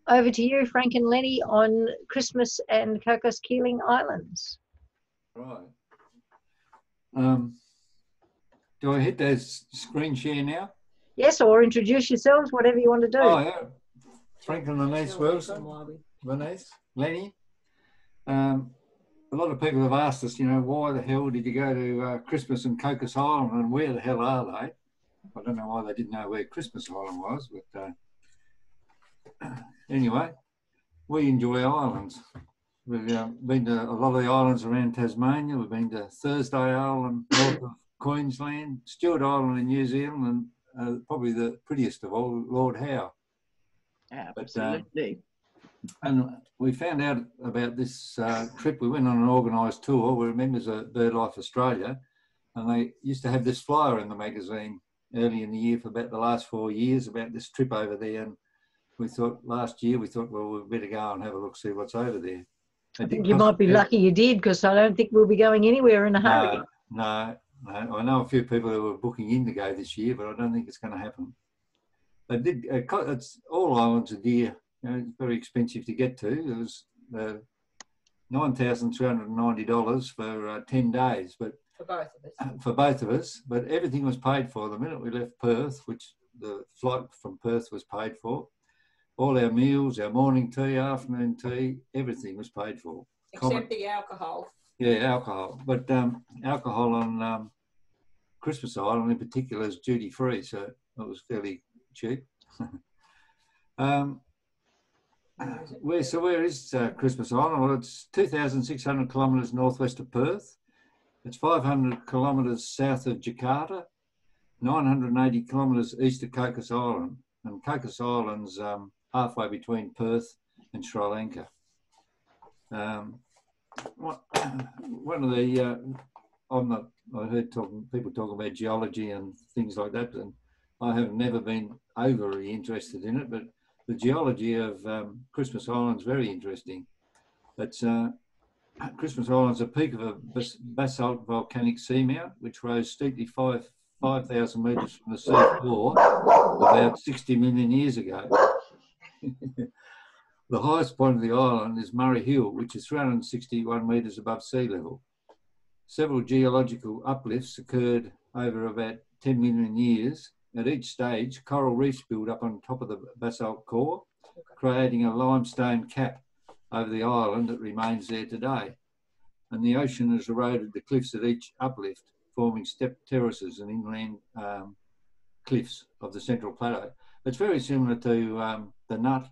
Over to you, Frank and Lenny, on Christmas and Cocos Keeling Islands. Right. Do I hit that screen share now? Yes, or introduce yourselves, whatever you want to do. Oh, yeah. Frank and Lenny Wilson. Lenny. A lot of people have asked us, you know, why the hell did you go to Christmas and Cocos Island, and where the hell are they? I don't know why they didn't know where Christmas Island was, but anyway, we enjoy islands. We've been to a lot of the islands around Tasmania. We've been to Thursday Island, north of Queensland, Stewart Island in New Zealand, and probably the prettiest of all, Lord Howe. Absolutely. And we found out about this trip. We went on an organised tour. We're members of BirdLife Australia, and they used to have this flyer in the magazine early in the year for about the last 4 years about this trip over there. And we thought last year, well, we'd better go and have a look, see what's over there. I think you might be lucky you did, because I don't think we'll be going anywhere in a hurry. No. I know a few people who were booking in to go this year, but I don't think it's going to happen. They did. It's all islands are dear. You know, it's very expensive to get to. It was $9,290 for 10 days, but for both of us. For both of us, but everything was paid for. The minute we left Perth, which the flight from Perth was paid for, all our meals, our morning tea, afternoon tea, everything was paid for. Except the alcohol. Yeah, alcohol. But alcohol on Christmas Island in particular is duty free, so it was fairly cheap. Where is Christmas Island? Well, it's 2,600 kilometres northwest of Perth. It's 500 kilometres south of Jakarta, 980 kilometres east of Cocos Island. And Cocos Island's halfway between Perth and Sri Lanka. One of the, I heard people talking about geology and things like that, and I have never been overly interested in it, but the geology of Christmas Island is very interesting. It's Christmas Island's a peak of a basalt volcanic seamount, which rose steeply 5,000 metres from the sea floor about 60 million years ago. The highest point of the island is Murray Hill, which is 361 metres above sea level. Several geological uplifts occurred over about 10 million years. At each stage, coral reefs build up on top of the basalt core, creating a limestone cap over the island that remains there today. And the ocean has eroded the cliffs at each uplift, forming step terraces and inland cliffs of the central plateau. It's very similar to the Nut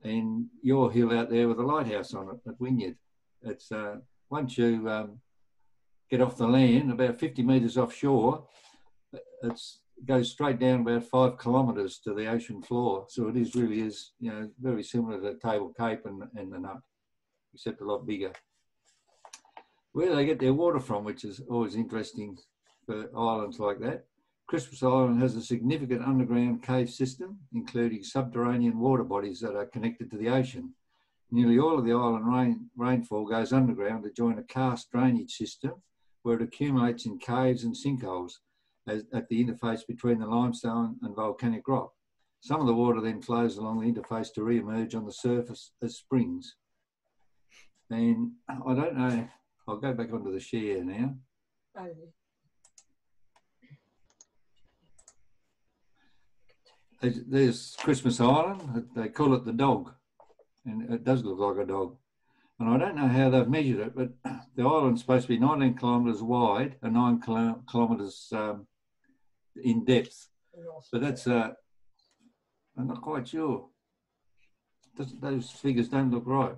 in your hill out there with a lighthouse on it at Wynyard. It's once you get off the land, about 50 metres offshore, it goes straight down about 5 kilometres to the ocean floor. So it really is, you know, very similar to Table Cape and the Nut, except a lot bigger. Where they get their water from, which is always interesting for islands like that. Christmas Island has a significant underground cave system, including subterranean water bodies that are connected to the ocean. Nearly all of the island rainfall goes underground to join a karst drainage system where it accumulates in caves and sinkholes at the interface between the limestone and volcanic rock. Some of the water then flows along the interface to re-emerge on the surface as springs. And I don't know, I'll go back onto the share now. There's Christmas Island. They call it the dog, and it does look like a dog. And I don't know how they've measured it, but the island's supposed to be 19 kilometres wide and 9 kilometres in depth. But that's, I'm not quite sure. Those figures don't look right.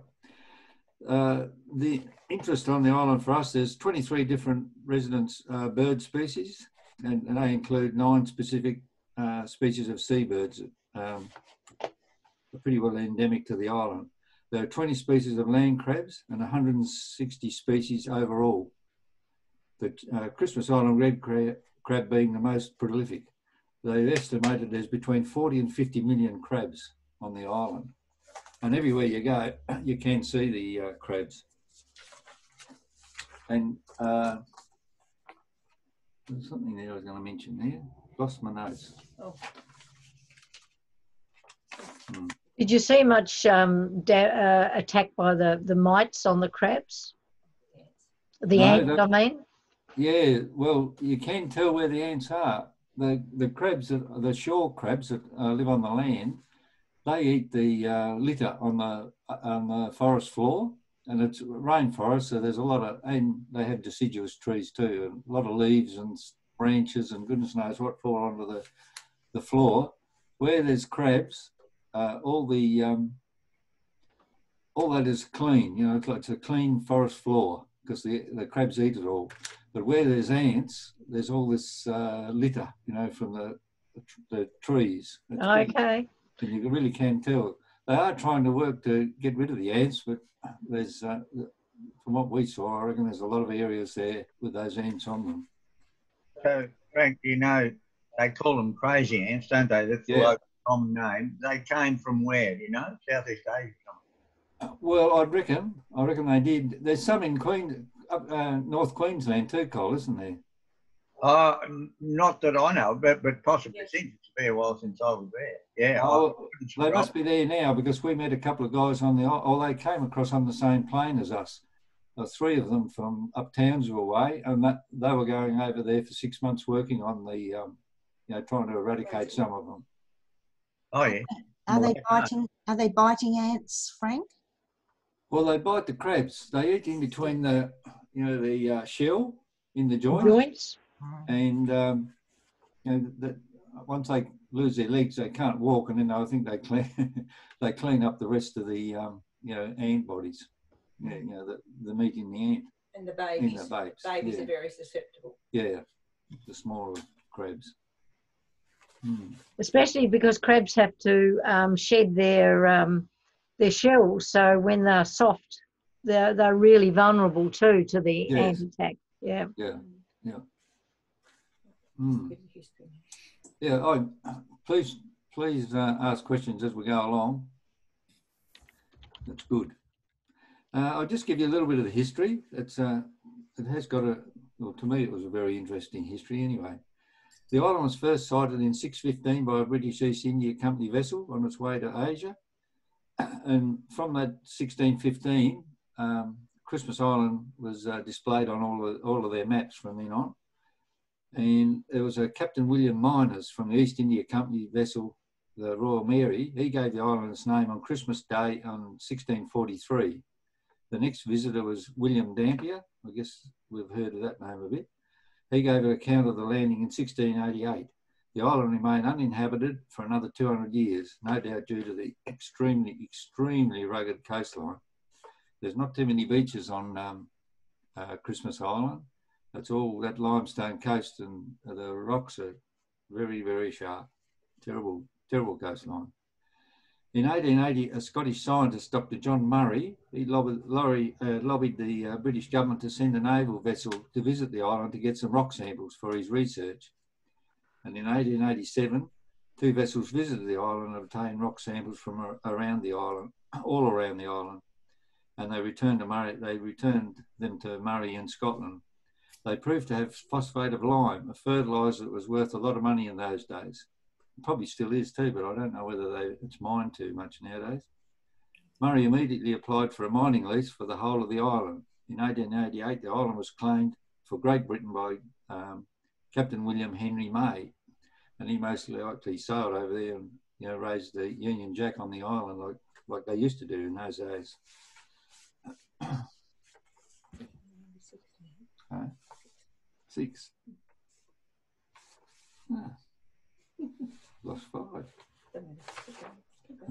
The interest on the island for us, there's 23 different resident bird species, and they include 9 specific species of seabirds that are pretty well endemic to the island. There are 20 species of land crabs and 160 species overall. The Christmas Island red crab being the most prolific. They've estimated there's between 40 and 50 million crabs on the island. And everywhere you go, you can see the crabs. And there's something there I was going to mention there. Lost my notes. Oh. Mm. Did you see much attack by the mites on the crabs? The No, ants, I mean? Yeah, well, you can tell where the ants are. The crabs, the shore crabs that live on the land, they eat the litter on the forest floor, and it's rainforest, so there's a lot of, and they have deciduous trees too, and a lot of leaves and branches and goodness knows what fall onto the floor. Where there's crabs, all that is clean. You know, it's a clean forest floor because the crabs eat it all. But where there's ants, there's all this litter, you know, from the trees. Okay. And you really can tell. They are trying to work to get rid of the ants, but there's, from what we saw, I reckon there's a lot of areas there with those ants on them. So, Frank, you know, they call them crazy ants, don't they? That's the local common name. They came from where, you know? Southeast Asia. Well, I reckon they did. There's some in North Queensland too, Cole, isn't there? Not that I know, but possibly since it's a fair while since I was there. Yeah. Oh, they must be there now because we met a couple of guys on they came across on the same plane as us. Three of them from up Townsville way, and they were going over there for 6 months working on the, you know, trying to eradicate some of them. Oh yeah. Are they biting ants, Frank? Well, they bite the crabs. They eat in between the, you know, the shell in the joints. And you know, once they lose their legs, they can't walk, and then I think they clean up the rest of the you know, ant bodies. Yeah, you know, the meat in the ant. And the babies. And the babes. Babies are very susceptible. Yeah, the smaller crabs. Especially because crabs have to shed their shells, so when they're soft, they're really vulnerable too to the ant attack. Yeah. Yeah. Yeah. Yeah. Please ask questions as we go along. That's good. I'll just give you a little bit of the history. It has got well, to me, it was a very interesting history anyway. The island was first sighted in 615 by a British East India Company vessel on its way to Asia. And from that 1615, Christmas Island was displayed on all of their maps from then on. And there was a Captain William Miners from the East India Company vessel, the Royal Mary. He gave the island its name on Christmas Day on 1643. The next visitor was William Dampier. I guess we've heard of that name a bit. He gave an account of the landing in 1688. The island remained uninhabited for another 200 years, no doubt due to the extremely, extremely rugged coastline. There's not too many beaches on Christmas Island. That's all that limestone coast, and the rocks are very, very sharp. Terrible, terrible coastline. In 1880, a Scottish scientist, Dr. John Murray, he lobbied the British government to send a naval vessel to visit the island to get some rock samples for his research. And in 1887, 2 vessels visited the island and obtained rock samples from around the island, all around the island. And they returned them to Murray in Scotland. They proved to have phosphate of lime, a fertiliser that was worth a lot of money in those days. It probably still is too, but I don't know whether it's mined too much nowadays. Murray immediately applied for a mining lease for the whole of the island. In 1888, the island was claimed for Great Britain by Captain William Henry May, and he most likely sailed over there and, you know, raised the Union Jack on the island like they used to do in those days. 6. Lost 5.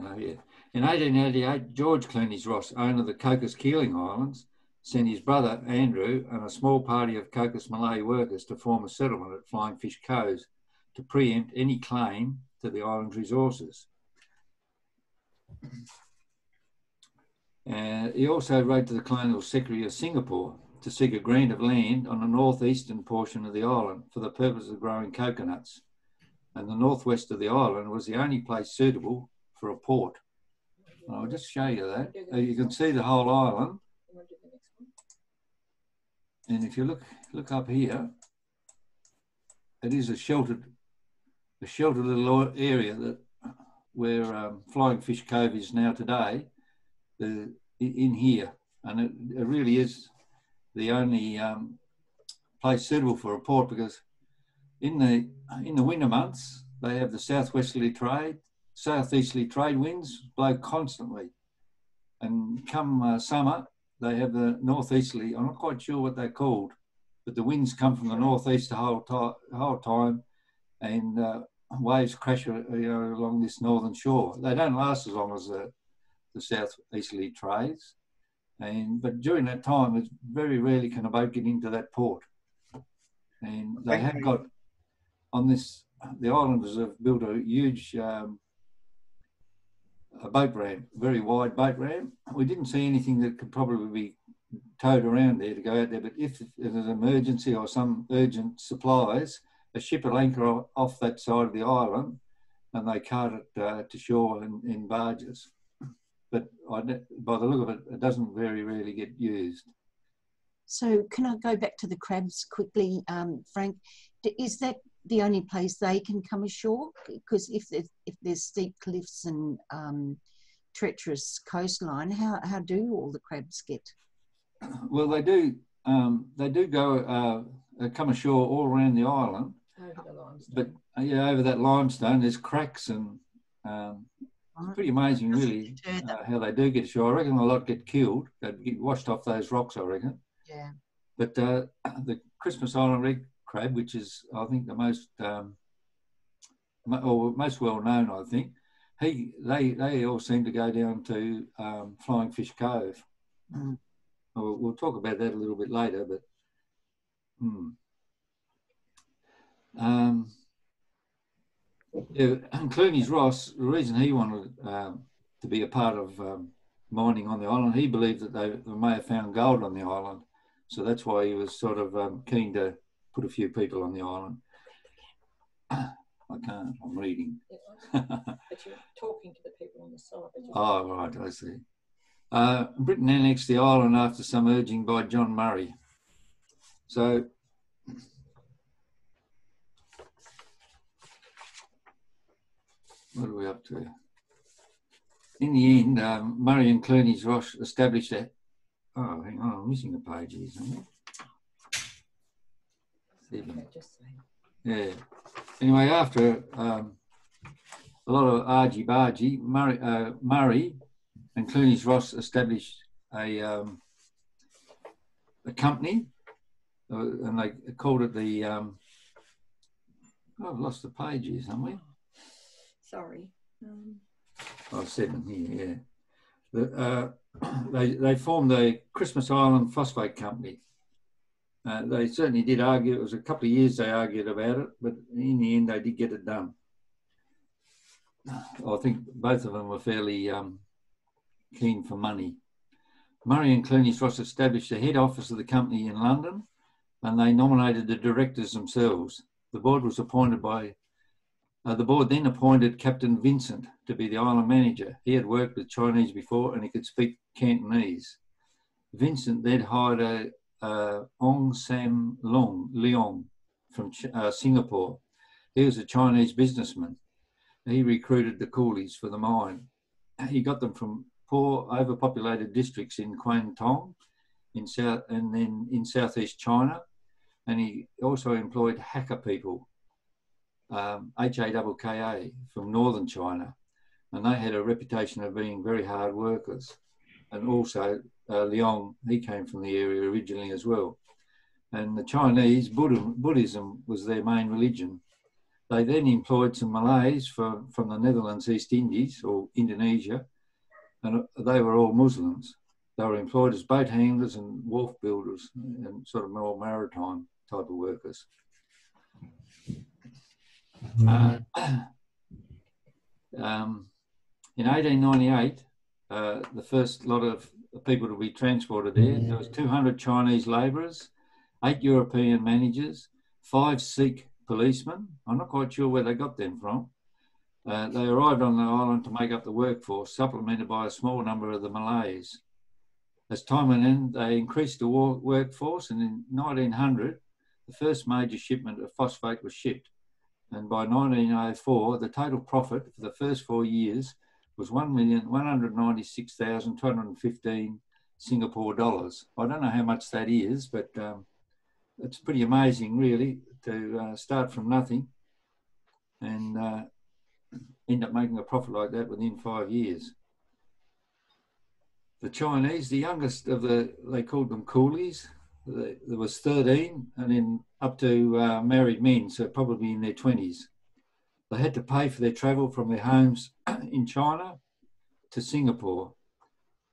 Oh, yeah. In 1888, George Clennies Ross, owner of the Cocos Keeling Islands, sent his brother Andrew and a small party of Cocos Malay workers to form a settlement at Flying Fish Cove to preempt any claim to the island's resources. He also wrote to the Colonial Secretary of Singapore to seek a grant of land on the northeastern portion of the island for the purpose of growing coconuts. And the northwest of the island was the only place suitable for a port. And I'll just show you that. You can see the whole island. And if you look up here, it is a sheltered little area that where Flying Fish Cove is now today, in here, and it really is the only place suitable for a port, because in the winter months they have the southeasterly trade winds blow constantly, and come summer they have the northeasterly. I'm not quite sure what they're called, but the winds come from the northeast the whole time, and waves crash along this northern shore. They don't last as long as the southeasterly trades, but during that time, it's very rarely can a boat get into that port. And they have got on this. The islanders have built a huge a boat ramp, very wide boat ramp. We didn't see anything that could probably be towed around there to go out there, but if there's an emergency or some urgent supplies, a ship will anchor off that side of the island, and they cart it to shore in barges. But by the look of it, it doesn't very rarely get used. So can I go back to the crabs quickly, Frank? Is that the only place they can come ashore? Because if there's steep cliffs and treacherous coastline, how do all the crabs get? Well, they do go come ashore all around the island. Over the limestone. But over that limestone, there's cracks, and it's pretty amazing, really, how they do get ashore. I reckon a lot get killed. They get washed off those rocks, I reckon. Yeah. But the Christmas Island red crab, which is, I think, the most most well known, I think, they all seem to go down to Flying Fish Cove. Mm. We'll talk about that a little bit later, but. Clooney's Ross, the reason he wanted to be a part of mining on the island, he believed that they may have found gold on the island. So that's why he was sort of keen to put a few people on the island. I can't, I'm reading. But you're talking to the people on the side. Oh, right, I see. Britain annexed the island after some urging by John Murray. So what are we up to? In the end, Murray and Clooney's Ross established a... Oh, hang on, I'm missing a page here somewhere. Yeah. Anyway, after a lot of argy-bargy, Murray and Clooney's Ross established a company, and they called it the... I've lost the page here somewhere. Sorry. 7 here, yeah. They formed the Christmas Island Phosphate Company. They certainly did argue. It was a couple of years they argued about it, but in the end they did get it done. I think both of them were fairly keen for money. Murray and Clooney's Ross established the head office of the company in London, and they nominated the directors themselves. The board was appointed by... the board then appointed Captain Vincent to be the island manager. He had worked with Chinese before and he could speak Cantonese. Vincent then hired Ong Sam Leong from Singapore. He was a Chinese businessman. He recruited the coolies for the mine. He got them from poor, overpopulated districts in Kwangtung in southeast China, and he also employed Hakka people. H-A-K-K-A from northern China, and they had a reputation of being very hard workers. And also Leong, he came from the area originally as well. And the Chinese, Buddhism was their main religion. They then employed some Malays from the Netherlands, East Indies or Indonesia, and they were all Muslims. They were employed as boat handlers and wharf builders and sort of more maritime type of workers. In 1898, the first lot of people to be transported there was 200 Chinese labourers, 8 European managers, 5 Sikh policemen. I'm not quite sure where they got them from. They arrived on the island to make up the workforce, supplemented by a small number of the Malays. As time went on, they increased the workforce, and in 1900, the first major shipment of phosphate was shipped. And by 1904, the total profit for the first 4 years was 1,196,215 Singapore dollars. I don't know how much that is, but it's pretty amazing, really, to start from nothing and end up making a profit like that within 5 years. The Chinese, the youngest of they called them coolies. There was 13, and then up to married men, so probably in their 20s. They had to pay for their travel from their homes in China to Singapore,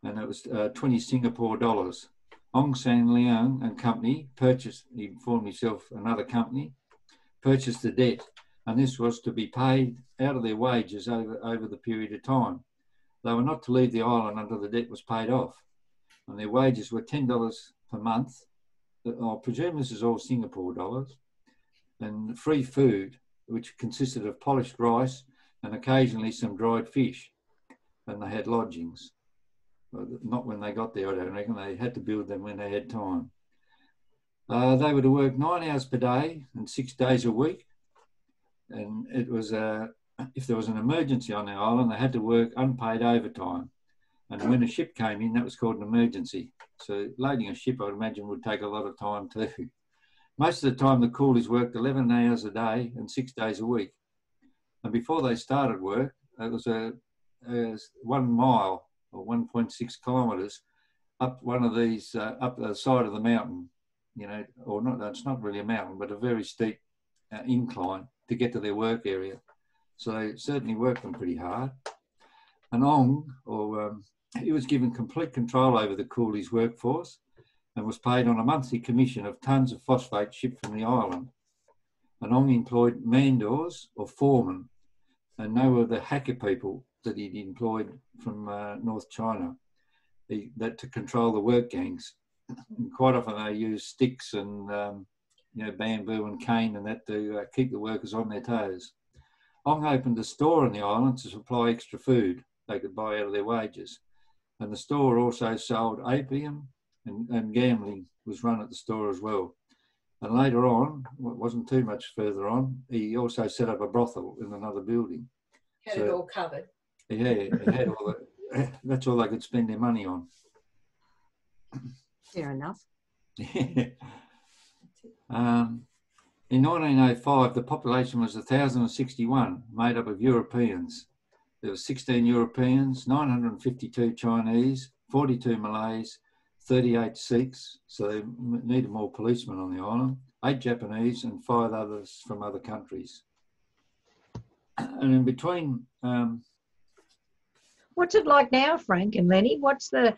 and it was 20 Singapore dollars. Ong San Leung and company purchased, he informed himself, another company, purchased the debt, and this was to be paid out of their wages over the period of time. They were not to leave the island until the debt was paid off, and their wages were $10 per month. I presume this is all Singapore dollars, and free food, which consisted of polished rice and occasionally some dried fish, and they had lodgings. Not when they got there, I don't reckon. They had to build them when they had time. They were to work 9 hours per day and 6 days a week, and it was if there was an emergency on the island, they had to work unpaid overtime. And when a ship came in, that was called an emergency. So loading a ship, I would imagine, would take a lot of time too. Most of the time, the coolies worked 11 hours a day and 6 days a week. And before they started work, it was a 1 mile or 1.6 kilometres up one of these, up the side of the mountain, you know, or not, it's not really a mountain, but a very steep incline to get to their work area. So they certainly worked them pretty hard. And Ong, he was given complete control over the coolies' workforce and was paid on a monthly commission of tons of phosphate shipped from the island. And Ong employed mandors or foremen, and no of the hacker people that he'd employed from North China that to control the work gangs. And quite often they used sticks and you know, bamboo and cane and that to keep the workers on their toes. Ong opened a store on the island to supply extra food they could buy out of their wages. And the store also sold opium, and gambling was run at the store as well. And later on, it wasn't too much further on, he also set up a brothel in another building. Had it all covered. Yeah, he had all that's all they could spend their money on. Fair enough. In 1905, the population was 1,061, made up of Europeans. There were 16 Europeans, 952 Chinese, 42 Malays, 38 Sikhs, so they needed more policemen on the island, 8 Japanese and 5 others from other countries. And in between... what's it like now, Frank and Lenny? What's the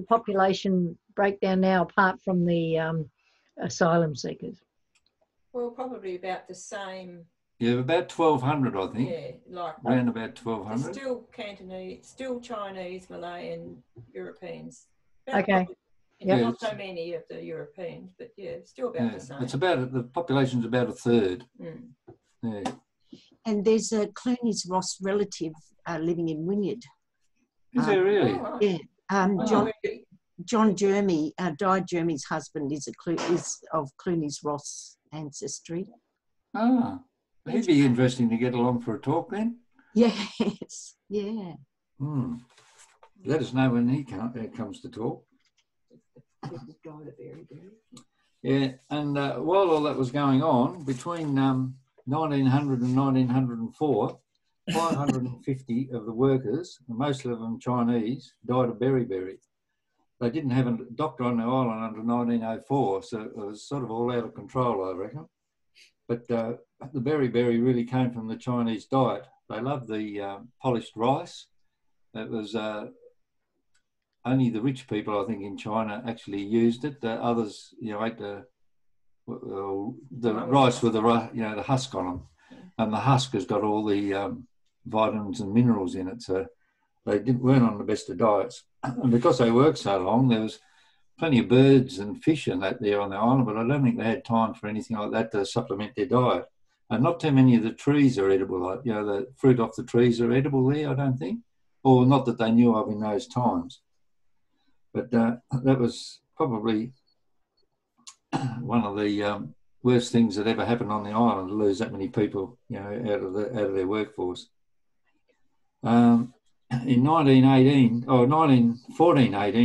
population breakdown now, apart from the asylum seekers? Well, probably about the same. Yeah, about 1,200, I think. Yeah, like around about 1,200. Still Cantonese, still Chinese, Malay, and Europeans. Okay. Yeah, not so many of the Europeans, but yeah, still about the same. It's about the population's about a third. Mm. Yeah. And there's a Clooney's Ross relative living in Wynyard. Is there really? Oh, Yeah. John Jermy, Di Jermy's husband, is of Clooney's Ross ancestry. Ah, he'd be interesting to get along for a talk then. Yes, yeah. Let us know when he comes to talk. Yeah, and while all that was going on, between 1900 and 1904, 550 of the workers, most of them Chinese, died of beriberi. They didn't have a doctor on the island under 1904, so it was sort of all out of control, I reckon. But the beriberi really came from the Chinese diet. They loved the polished rice. It was only the rich people, I think, in China actually used it. The others, you know, ate the rice with the husk on them, and the husk has got all the vitamins and minerals in it. So they weren't on the best of diets. And because they worked so long, there was plenty of birds and fish and that there on the island, but I don't think they had time for anything like that to supplement their diet. And not too many of the trees are edible. Like, you know, the fruit off the trees are edible there, I don't think. Or not that they knew of in those times. But that was probably one of the worst things that ever happened on the island, to lose that many people, you know, out of their workforce. In 1418,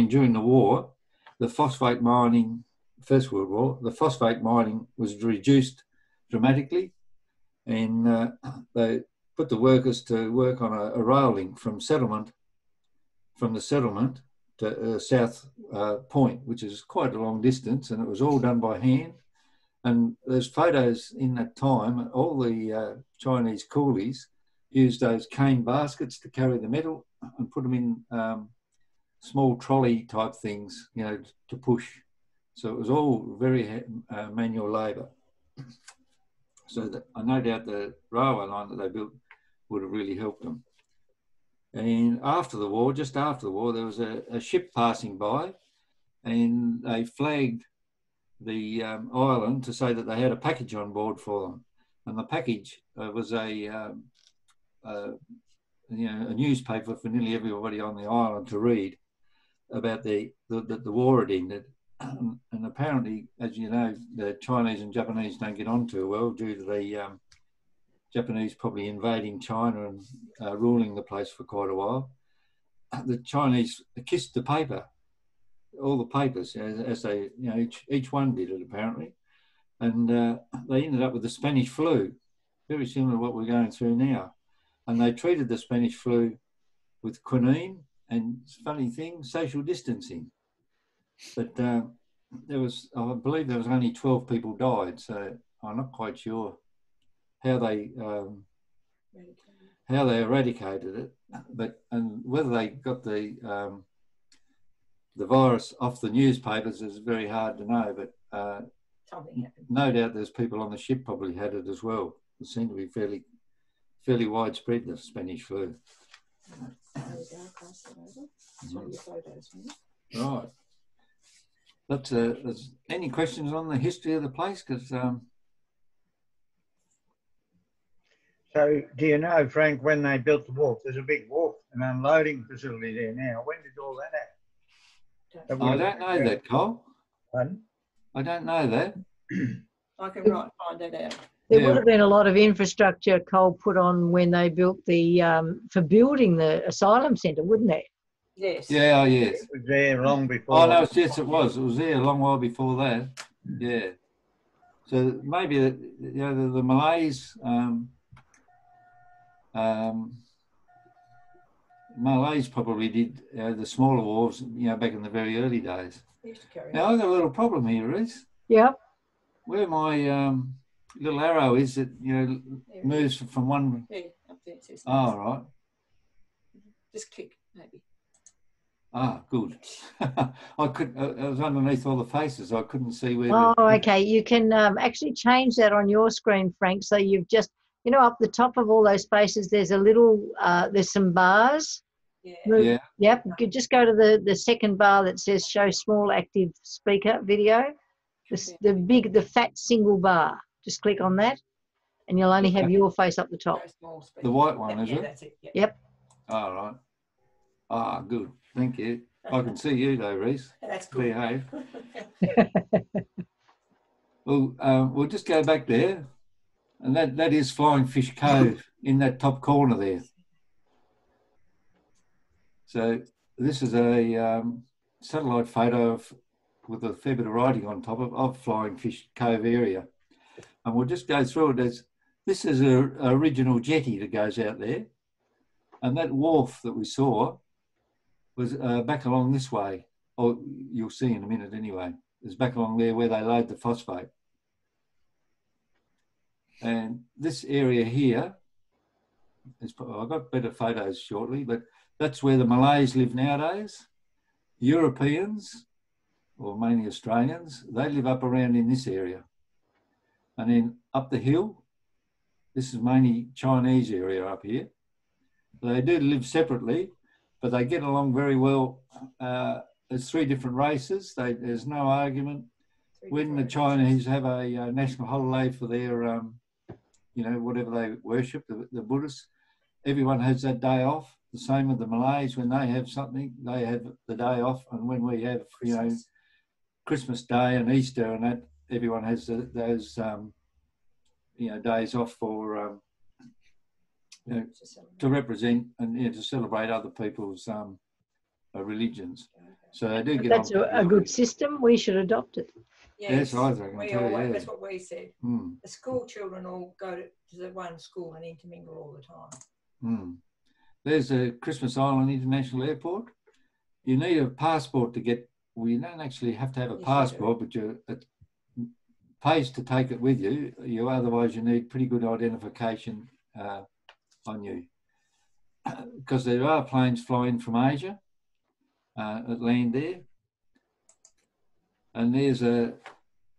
during the war, the phosphate mining, First World War, the phosphate mining was reduced dramatically, and they put the workers to work on a rail link from the settlement to South Point, which is quite a long distance, and it was all done by hand. And there's photos in that time. All the Chinese coolies used those cane baskets to carry the metal and put them in small trolley type things, you know, to push. So it was all very manual labour. So I no doubt the railway line that they built would have really helped them. And after the war, just after the war, there was a ship passing by, and they flagged the island to say that they had a package on board for them. And the package was a newspaper for nearly everybody on the island to read about the war had ended. And apparently, as you know, the Chinese and Japanese don't get on too well due to the Japanese probably invading China and ruling the place for quite a while. The Chinese kissed the paper, all the papers, as they, you know, each one did it apparently. And they ended up with the Spanish flu, very similar to what we're going through now. And they treated the Spanish flu with quinine and, funny thing, social distancing. But I believe there was only 12 people died, so I'm not quite sure how they eradicated it, and whether they got the virus off the newspapers is very hard to know. But no doubt there's people on the ship probably had it as well. It seemed to be fairly widespread, the Spanish flu. Right. There's any questions on the history of the place? Because so, do you know, Frank, when they built the wharf, there's a big wharf and unloading facility there now. When did all that happen? I don't know that, Cole. Pardon? I don't know that. I can find that out. There would have been a lot of infrastructure Cole put on when they built the for building the asylum centre, wouldn't there? Yes. Yeah, yes. It was there long before. Oh, no, yes, it was. It was there a long while before that. Yeah. So maybe, you know, the Malays, Malays probably did the smaller wharves, you know, back in the very early days. Now, I've got a little problem here, Reese. Yep. Where my little arrow is, it, you know, moves from one... Yeah, up there it says. Oh, right. Just click, maybe. Ah, good. I was underneath all the faces. I couldn't see where. Oh, okay. You can actually change that on your screen, Frank. So you've just, you know, up the top of all those faces, there's a little, there's some bars. Yeah. Yep. You could just go to the second bar that says show small active speaker video. The fat single bar. Just click on that, and you'll only have your face up the top. The white one, is it? That's it. Yeah. Yep. All right. Ah, good. Thank you. I can see you though, Reese. That's good. Behave. Well, we'll just go back there, and that is Flying Fish Cove in that top corner there. So this is a satellite photo with a fair bit of writing on top of Flying Fish Cove area, and we'll just go through it. This is an original jetty that goes out there, and that wharf that we saw was back along this way. Oh, you'll see in a minute anyway. It's back along there where they load the phosphate. And this area here, I've got better photos shortly, but that's where the Malays live nowadays. Europeans, or mainly Australians, they live up around in this area. And then up the hill, this is mainly Chinese area up here. They do live separately, but they get along very well. There's three different races. There's no argument. When the Chinese have a national holiday for their, you know, whatever they worship, the Buddhists, everyone has that day off. The same with the Malays. When they have something, they have the day off. And when we have, you know, Christmas Day and Easter and that, everyone has those days off for to represent and to celebrate other people's religions. So they do get That's on. a good system. We should adopt it. Yes, I reckon we too, always, yeah. that's what we said. Mm. The school children all go to the one school and intermingle all the time. Mm. There's a Christmas Island International Airport. You need a passport to get. Well, you don't actually have to have a passport, but it pays to take it with you. Otherwise, you need pretty good identification on you, because there are planes flying from Asia that land there. And there's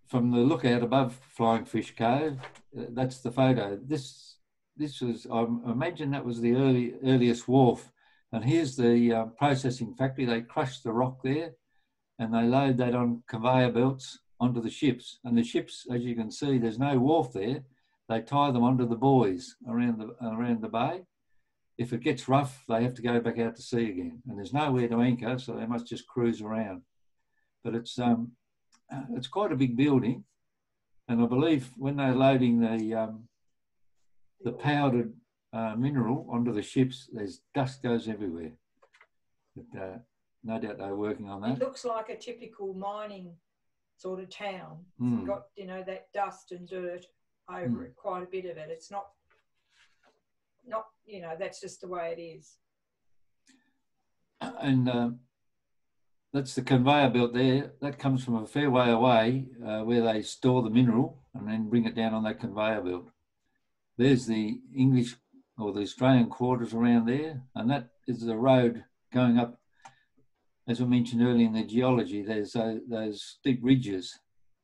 from the lookout above Flying Fish Cove, that's the photo. This was, I imagine that was the earliest wharf. And here's the processing factory. They crush the rock there and they load that on conveyor belts onto the ships. And the ships, as you can see, there's no wharf there. They tie them onto the buoys around the bay. If it gets rough, they have to go back out to sea again. And there's nowhere to anchor, so they must just cruise around. But it's quite a big building. And I believe when they're loading the powdered mineral onto the ships, there's dust goes everywhere. But, no doubt they're working on that. It looks like a typical mining sort of town. It's got, that dust and dirt over it, quite a bit of it. It's not, that's just the way it is. And that's the conveyor belt there. That comes from a fair way away where they store the mineral and then bring it down on that conveyor belt. There's the English or the Australian quarters around there, and that is the road going up. As I mentioned earlier in the geology, there's those steep ridges,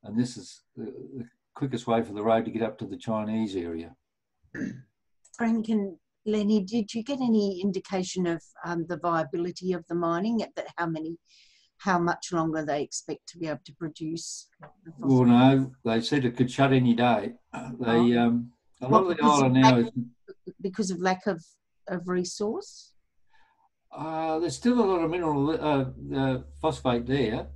and this is the quickest way for the road to get up to the Chinese area. Frank and Lenny, did you get any indication of the viability of the mining? How much longer they expect to be able to produce? Well, no, they said it could shut any day. A lot of the island now is because of lack of resource. There's still a lot of mineral phosphate there,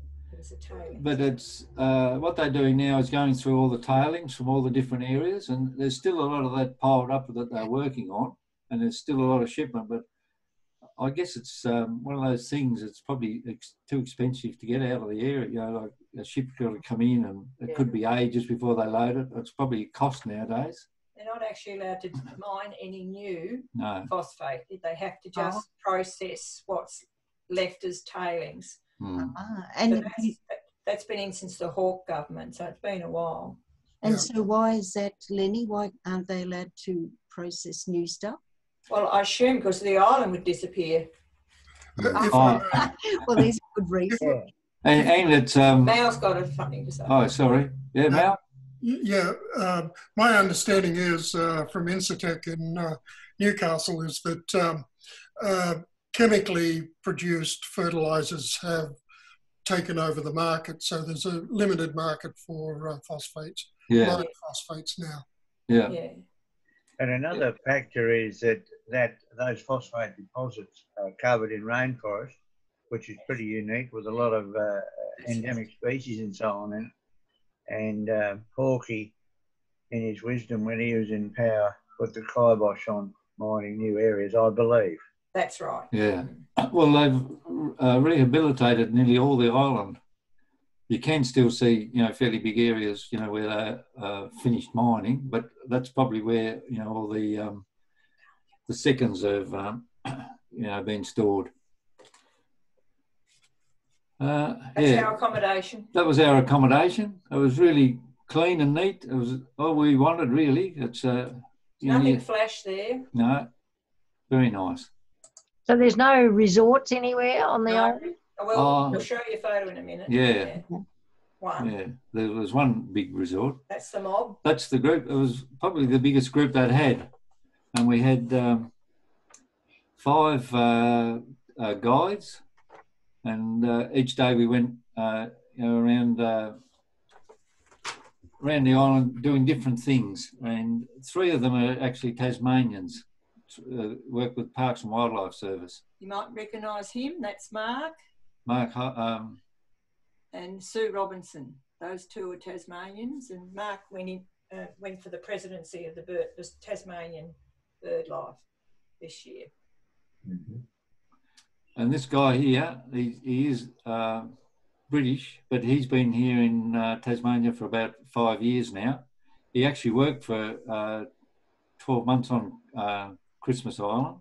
but it's what they're doing now is going through all the tailings from all the different areas, and there's still a lot of that piled up that they're working on, and there's still a lot of shipment. But I guess it's one of those things. It's probably too expensive to get out of the area. Like a ship's got to come in, and it could be ages before they load it. It's probably a cost nowadays. They're not actually allowed to mine any new phosphate. They have to just process what's left as tailings. And so that's been in since the Hawke government, so it's been a while. And so why is that, Lenny? Why aren't they allowed to process new stuff? Well, I assume because the island would disappear. Well, there's a good reason. And it's... Mal's got something to say. Oh, sorry. Yeah, Mal? Yeah, my understanding is from Incitec in Newcastle is that chemically produced fertilisers have taken over the market, so there's a limited market for phosphates, mined phosphates now. Yeah. And another factor is that those phosphate deposits are covered in rainforest, which is pretty unique with a lot of endemic species and so on in it. And Hawke, in his wisdom when he was in power, put the kibosh on mining new areas, I believe. That's right. Yeah. Well, they've rehabilitated nearly all the island. You can still see, fairly big areas, where they finished mining, but that's probably where, all the seconds have, been stored. That's our accommodation. That was our accommodation. It was really clean and neat. It was all we wanted, really. It's nothing flash there. No, very nice. So there's no resorts anywhere on the island? We'll show you a photo in a minute. Yeah. One. Yeah, there was one big resort. That's the mob. That's the group. It was probably the biggest group they'd had, and we had 5 guides. And each day we went, around the island doing different things. And 3 of them are actually Tasmanians, work with Parks and Wildlife Service. You might recognise him. That's Mark. Mark. And Sue Robinson. Those two are Tasmanians, and Mark went for the presidency of the Tasmanian BirdLife this year. Mm-hmm. And this guy here, he is British, but he's been here in Tasmania for about 5 years now. He actually worked for 12 months on Christmas Island,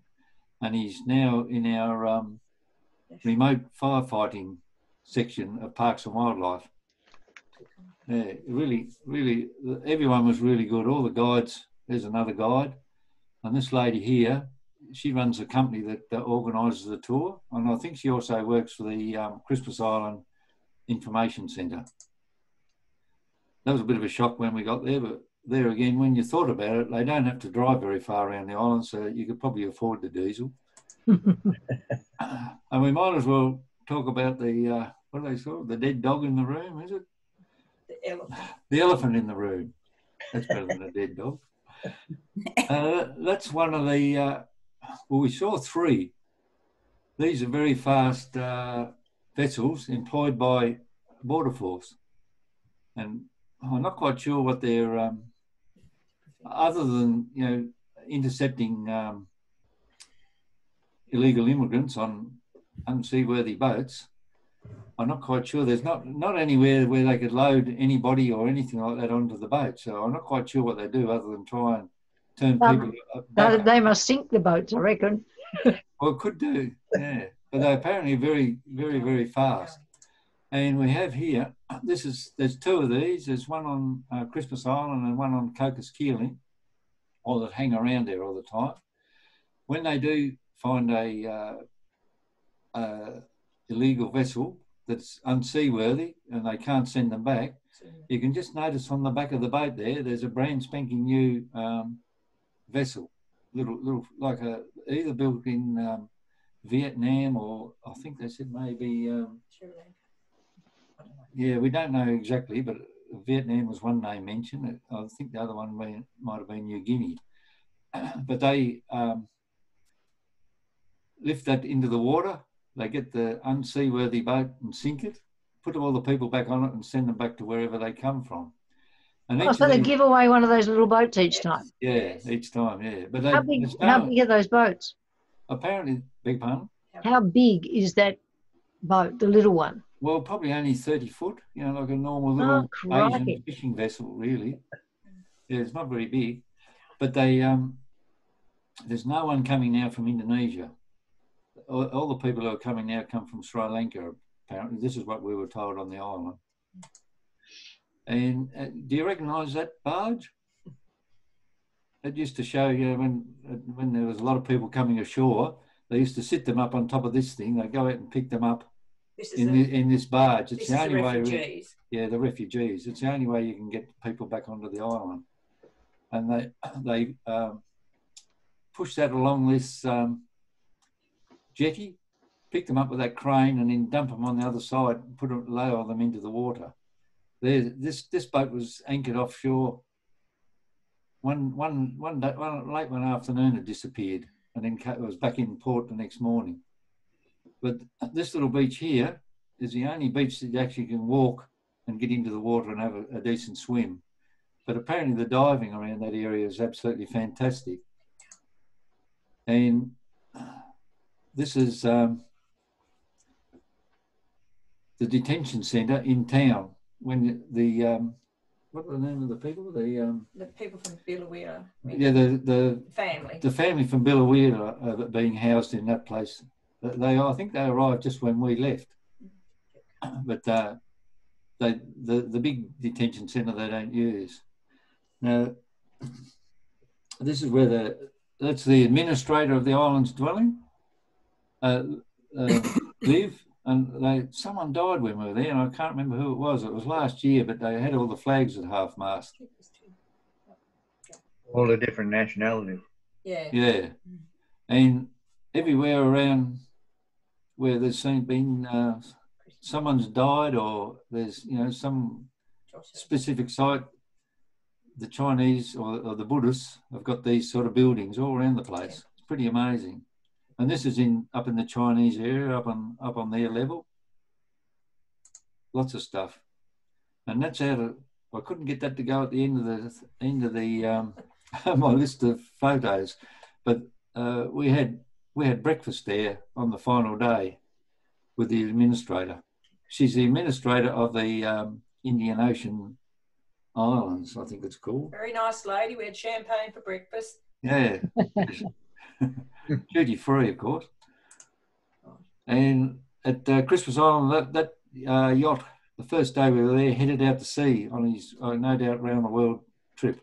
and he's now in our remote firefighting section of Parks and Wildlife. Yeah, really, everyone was really good. All the guides, there's another guide. And this lady here, she runs a company that organises the tour. And I think she also works for the Christmas Island Information Centre. That was a bit of a shock when we got there, but there again, when you thought about it, they don't have to drive very far around the island, so you could probably afford the diesel. And we might as well talk about the, what do they call it? The dead dog in the room, is it? The elephant. The elephant in the room. That's better than a dead dog. That's one of the, well, we saw 3. These are very fast vessels employed by Border Force. And I'm not quite sure what they're, other than, you know, intercepting illegal immigrants on unseaworthy boats. I'm not quite sure. There's not anywhere where they could load anybody or anything like that onto the boat. So I'm not quite sure what they do other than try and turn people back. They must sink the boats, I reckon. Well, it could do, yeah. But they're apparently very, very, very fast. And we have here, there's 2 of these. There's one on Christmas Island and one on Cocos, Keeling, or that hang around there all the time. When they do find a illegal vessel that's unseaworthy and they can't send them back, you can just notice on the back of the boat there's a brand spanking new vessel, little like either built in Vietnam, or I think they said maybe yeah, we don't know exactly, but Vietnam was one name mentioned. I think the other one might have been New Guinea. But they lift that into the water. They get the unseaworthy boat and sink it, put all the people back on it and send them back to wherever they come from. And so they give away one of those little boats each time? Yeah, each time, yeah. But how big are those boats? Apparently, big pardon? How big is that boat, the little one? Well, probably only 30 foot, you know, like a normal little Asian fishing vessel, really. Yeah, it's not very big. But they, there's no one coming now from Indonesia. All the people who are coming now come from Sri Lanka, apparently. This is what we were told on the island. And do you recognise that barge? It used to show, you know, when there was a lot of people coming ashore, they used to sit them up on top of this thing. They go out and pick them up in this barge. It's the only way. Yeah, the refugees. It's the only way you can get people back onto the island. And they push that along this jetty, pick them up with that crane, and then dump them on the other side, lower them into the water. This boat was anchored offshore. One late one afternoon it disappeared, and then it was back in port the next morning. But this little beach here is the only beach that you actually can walk and get into the water and have a decent swim. But apparently the diving around that area is absolutely fantastic. And this is the detention centre in town. When what are the name of the people? The people from Billawheeler. Yeah, the family. The family from Billawheeler are being housed in that place. I think they arrived just when we left. But the big detention centre they don't use. Now, this is where that's the administrator of the island's dwelling live. And someone died when we were there, and I can't remember who it was. It was last year, but they had all the flags at half-mast. All the different nationalities. Yeah. Yeah. And everywhere around where there's been someone's died, or there's, you know, some specific site, the Chinese or the Buddhists have got these sort of buildings all around the place. It's pretty amazing. And this is up in the Chinese area, up on their level. Lots of stuff. And that's out of, I couldn't get that to go at the end of the my list of photos, but we had breakfast there on the final day with the administrator. She's the administrator of the Indian Ocean Islands, I think it's called. Very nice lady. We had champagne for breakfast. Yeah. Duty free, of course. And at Christmas Island, that yacht, the first day we were there, headed out to sea on his, no doubt, round the world trip.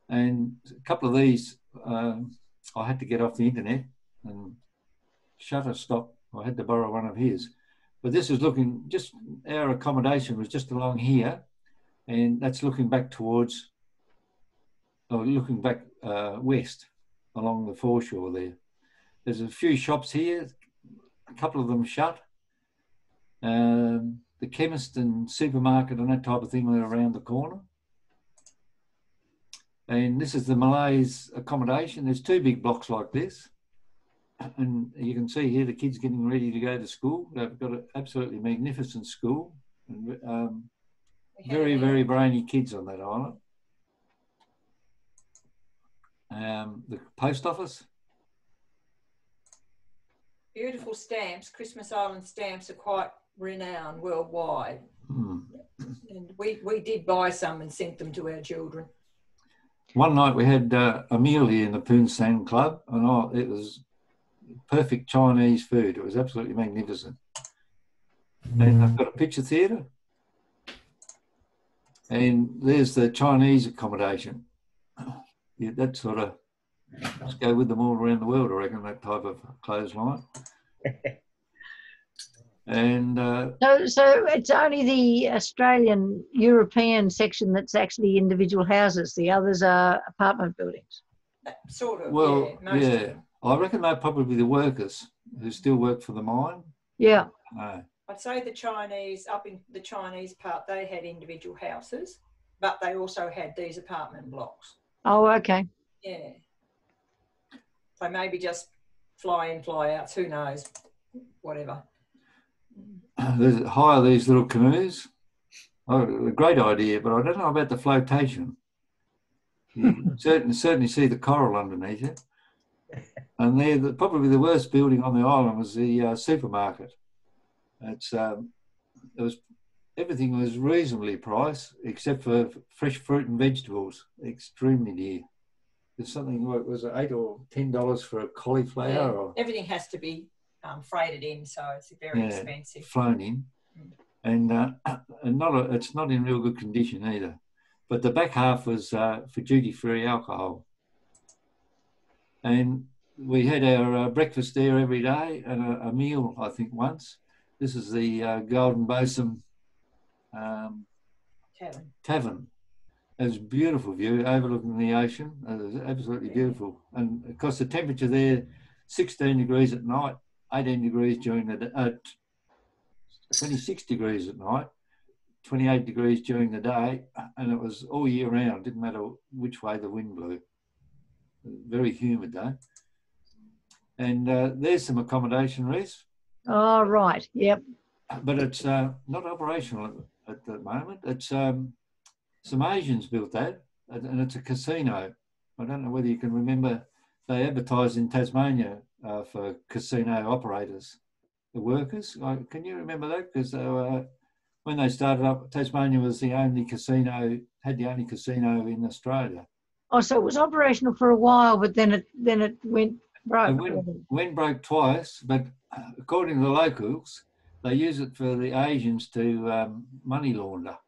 And a couple of these, I had to get off the internet and Shutterstock. I had to borrow one of his. But this is looking, just our accommodation was just along here, and that's looking back towards, or looking back west along the foreshore there. There's a few shops here, a couple of them shut. The chemist and supermarket and that type of thing are around the corner. And this is the Malays' accommodation. There's two big blocks like this. And you can see here the kids getting ready to go to school. They've got an absolutely magnificent school. And, very, very brainy kids on that island. The post office. Beautiful stamps. Christmas Island stamps are quite renowned worldwide. Mm. And we did buy some and sent them to our children. One night we had a meal here in the Poon Sang Club, and it was perfect Chinese food. It was absolutely magnificent. And I've got a picture theatre. And there's the Chinese accommodation. Yeah, that sort of, let's go with them all around the world, I reckon, that type of clothesline. And so it's only the Australian European section that's actually individual houses. The others are apartment buildings. Sort of. Well, yeah. Most of them. I reckon they're probably the workers who still work for the mine. Yeah. I'd say the Chinese, up in the Chinese part, they had individual houses, but they also had these apartment blocks. Oh, okay. Yeah. So maybe just fly in, fly out, who knows, whatever. There's hire these little canoes. Oh, a great idea, but I don't know about the flotation. You certainly see the coral underneath it. And probably the worst building on the island was the supermarket. Everything was reasonably priced, except for fresh fruit and vegetables, extremely dear. There's something like, was it $8 or $10 for a cauliflower? Yeah, or, everything has to be freighted in, so it's very expensive. Flown in, and it's not in real good condition either. But the back half was for duty-free alcohol, and we had our breakfast there every day and a meal, I think, once. This is the Golden Bosom Tavern. It was a beautiful view overlooking the ocean. It was absolutely beautiful. And of course, the temperature there, 16 degrees at night, 18 degrees during the day, 26 degrees at night, 28 degrees during the day, and it was all year round. Didn't matter which way the wind blew. Very humid though. And there's some accommodation, Reese. Oh, right. Yep. But it's not operational at the moment. It's some Asians built that, and it's a casino. I don't know whether you can remember, they advertised in Tasmania for casino operators, the workers. Can you remember that? Because when they started up, Tasmania was the only casino, had the only casino in Australia. Oh, so it was operational for a while, but then it went broke. It went broke twice, but according to the locals, they use it for the Asians to money launder.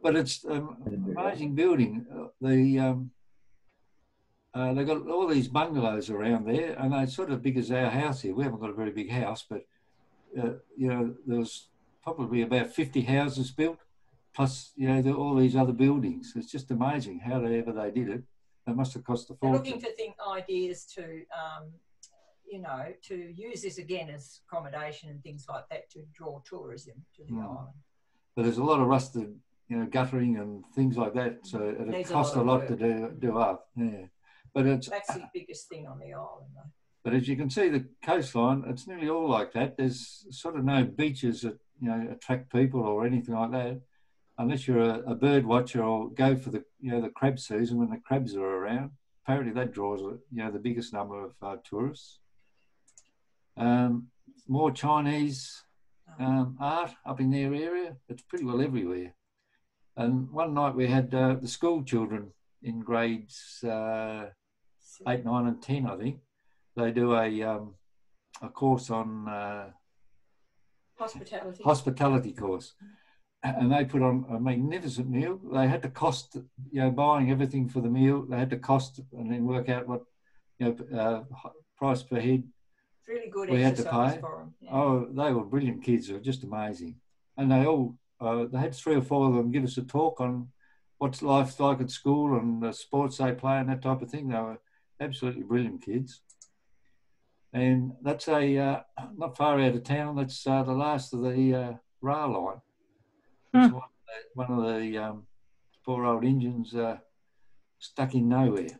But it's an amazing building. They got all these bungalows around there, and they're sort of big as our house here. We haven't got a very big house, but there was probably about 50 houses built, plus all these other buildings. It's just amazing how they did it. It must have cost a fortune. They're looking for ideas to to use this again as accommodation and things like that to draw tourism to the island. But there's a lot of rusted, guttering and things like that, so it costs a lot to do up. Yeah, but that's the biggest thing on the island, though. But as you can see, the coastline, it's nearly all like that. There's sort of no beaches attract people or anything like that, unless you're a bird watcher or go for the the crab season when the crabs are around. Apparently that draws the biggest number of tourists. More Chinese art up in their area. It's pretty well everywhere. And one night we had the school children in grades 8, 9 and 10, I think. They do a course on hospitality course. And they put on a magnificent meal. They had to cost, buying everything for the meal. They had to cost and then work out what, price per head. Really good we had to exercise pay. for them. Yeah. Oh, they were brilliant kids. They were just amazing. And they all, they had 3 or 4 of them give us a talk on what's life's like at school and the sports they play and that type of thing. They were absolutely brilliant kids. And that's not far out of town. That's the last of the rail line. It's one of the poor old engines stuck in nowhere.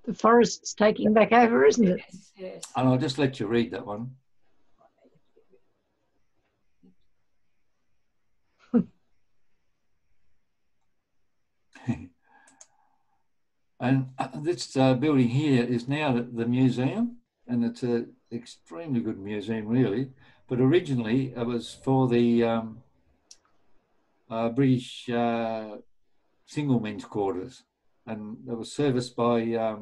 The forest's taking back over, isn't it? Yes. And I'll just let you read that one. And this building here is now the museum, and it's an extremely good museum, really. But originally it was for the British single men's quarters, and it was serviced by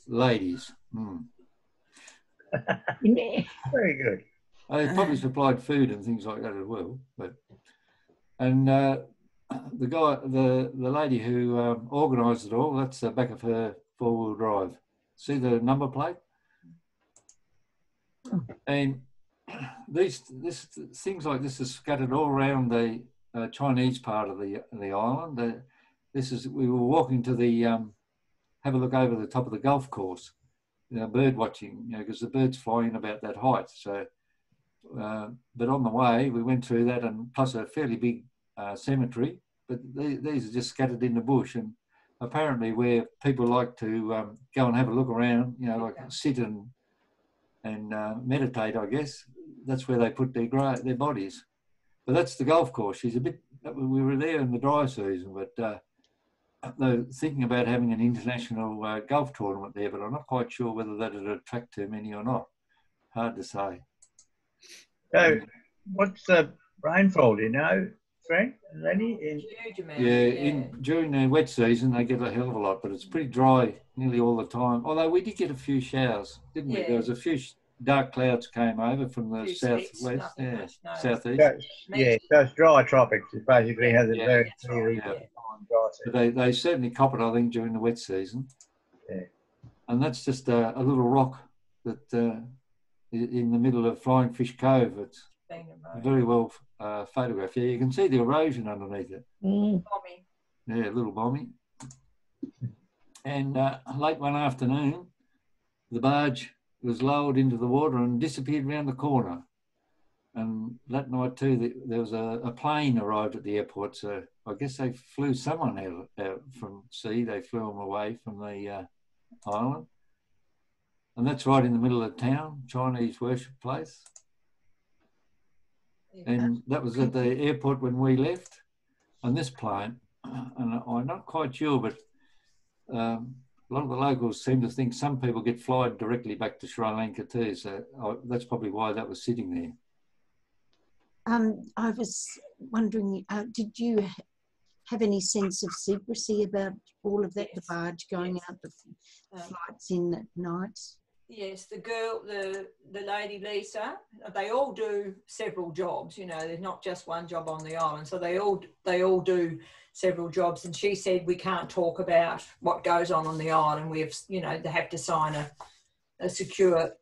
ladies. Very good. They probably supplied food and things like that as well. And the lady who organised it all, that's the back of her 4-wheel drive. See the number plate? And things like this are scattered all around the Chinese part of the island. We were walking to the have a look over the top of the golf course, bird watching, because the birds fly in about that height. So, but on the way we went through that, and plus a fairly big cemetery. But these are just scattered in the bush, and apparently where people like to go and have a look around, like sit and meditate, I guess. That's where they put their bodies. But that's the golf course. We were there in the dry season, but they're thinking about having an international golf tournament there, but I'm not quite sure whether that would attract too many or not. Hard to say. So, what's the rainfall, do you know, Frank and Lenny? Huge amount, during the wet season, they get a hell of a lot, but it's pretty dry nearly all the time. Although we did get a few showers, didn't we? There was a few dark clouds came over from the southwest, southeast. So it's dry tropics. It basically has a very clear dry season. But they certainly cop it, I think, during the wet season. Yeah. And that's just a little rock that in the middle of Flying Fish Cove. It's very well photographed. Yeah, you can see the erosion underneath it. Bommy. Yeah, a little bommy. And late one afternoon, the barge was lowered into the water and disappeared around the corner. And that night too, there was a plane arrived at the airport. So I guess they flew someone out from sea. They flew them away from the island. And that's right in the middle of town, Chinese worship place. And that was at the airport when we left. And this plane, and I'm not quite sure, but a lot of the locals seem to think some people get flied directly back to Sri Lanka too. So that's probably why that was sitting there. I was wondering, did you have any sense of secrecy about all of that, the barge going out, the flights in at night? Yes, the lady Lisa, they all do several jobs, there's not just one job on the island. So they all do several jobs. And she said, we can't talk about what goes on the island. We have, they have to sign a secure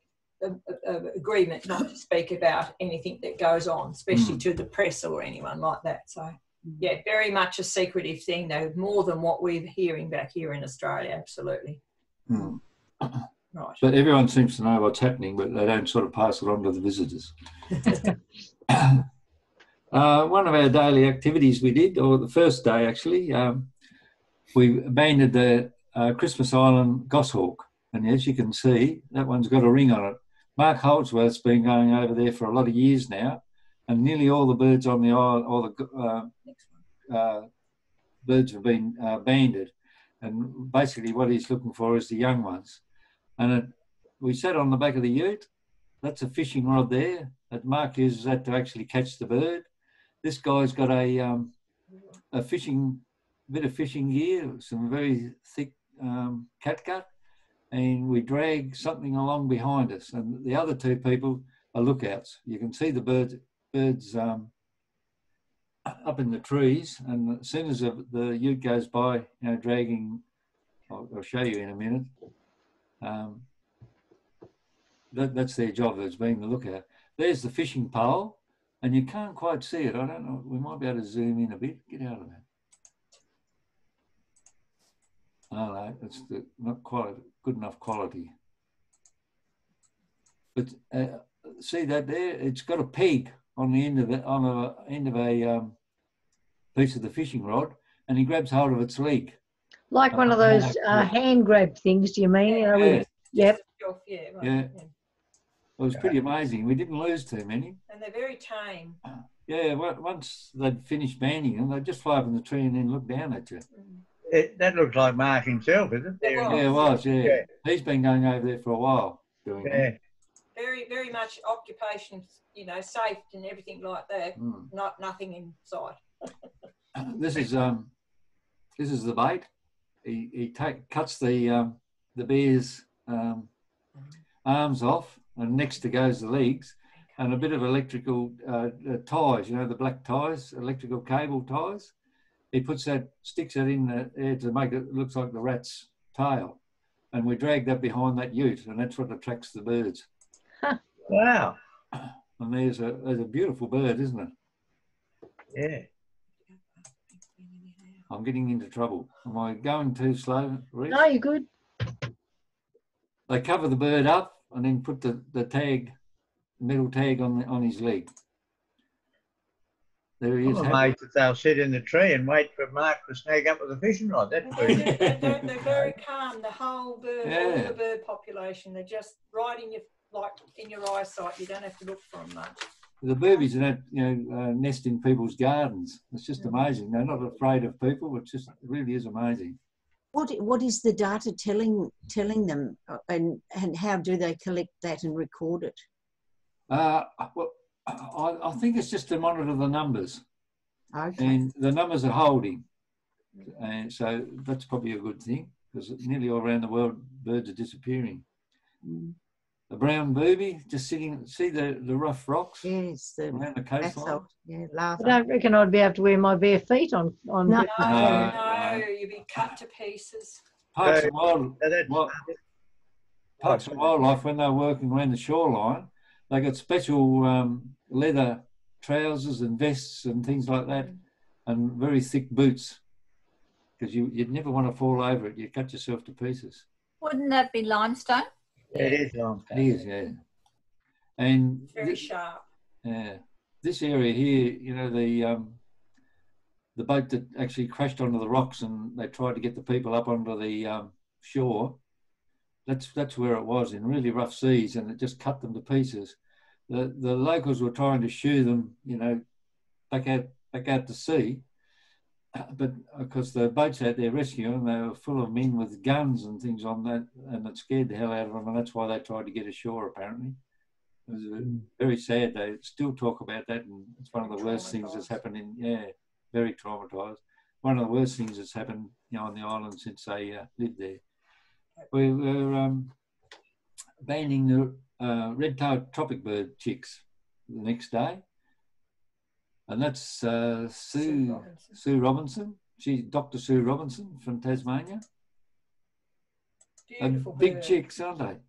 agreement not to speak about anything that goes on, especially to the press or anyone like that. So, yeah, very much a secretive thing, though, more than what we're hearing back here in Australia, absolutely. Right. But everyone seems to know what's happening, but they don't sort of pass it on to the visitors. One of our daily activities we did, or the first day actually, we abandoned the Christmas Island goshawk. And as you can see, that one's got a ring on it. Mark Holdsworth's been going over there for a lot of years now, and nearly all the birds on the island, all the birds have been banded. And basically what he's looking for is the young ones. And we sat on the back of the ute. That's a fishing rod there that Mark uses that to actually catch the bird. This guy's got a bit of fishing gear, some very thick catgut, and we drag something along behind us. And the other two people are lookouts. You can see the birds up in the trees, and as soon as the ute goes by, dragging, I'll show you in a minute. That's their job, as being the lookout. There's the fishing pole, and you can't quite see it. I don't know. We might be able to zoom in a bit. Get out of that. Oh no, it's not quite good enough quality. But see that there? It's got a peg on the end of it, on the end of a piece of the fishing rod, and he grabs hold of its leg. Like one of those hand grab things, do you mean? Yeah. Yep. Yeah, right. Yeah. It was pretty amazing. We didn't lose too many. And they're very tame. Yeah, once they'd finished banding them, they'd just fly up in the tree and then look down at you. That looks like Mark himself, isn't it? Yeah, it was, yeah. He's been going over there for a while doing that. Very, very much occupation, safe and everything like that. Nothing inside. This is the bait. He cuts the bear's arms off, and next to goes the legs, and a bit of electrical ties, the black ties, electrical cable ties. He sticks it in there to make it look like the rat's tail, and we drag that behind that ute, and that's what attracts the birds. Wow! And there's a beautiful bird, isn't it? Yeah. I'm getting into trouble. Am I going too slow, Reece? No, you're good. They cover the bird up and then put the tag, metal tag on his leg. There he is. I'm amazed that they'll sit in the tree and wait for Mark to snag up with a fishing rod. That's They're very calm. The whole bird, all the bird population, they're just right in your eyesight. You don't have to look for them much. The boobies nest in people's gardens. It's just amazing. They're not afraid of people. It really is amazing. What is the data telling them, and how do they collect that and record it? Well, I think it's just to monitor the numbers. Okay. And the numbers are holding. And so that's probably a good thing, because nearly all around the world, birds are disappearing. The brown booby just sitting, see the rough rocks? Yes, around the coastline? Yeah, lava. I don't reckon I'd be able to wear my bare feet on. No. No, you'd be cut to pieces. Parks and Wildlife, when they're working around the shoreline, they got special leather trousers and vests and things like that, and very thick boots, because you'd never want to fall over it. You'd cut yourself to pieces. Wouldn't that be limestone? It is limestone. It is, yeah. And Very sharp. Yeah. This area here, the boat that actually crashed onto the rocks and they tried to get the people up onto the shore, that's where it was, in really rough seas, and it just cut them to pieces. The locals were trying to shoo them, back out to sea, but because the boats out there rescuing, they were full of men with guns and things on that, and it scared the hell out of them, and that's why they tried to get ashore, apparently. It was very sad. They still talk about that, and it's one of the worst things that's happened very traumatised. One of the worst things that's happened, on the island since they lived there. We were banning the red-tailed tropic bird chicks the next day, and that's Sue Robinson. She's Dr. Sue Robinson from Tasmania. Beautiful big bird. chicks, aren't they?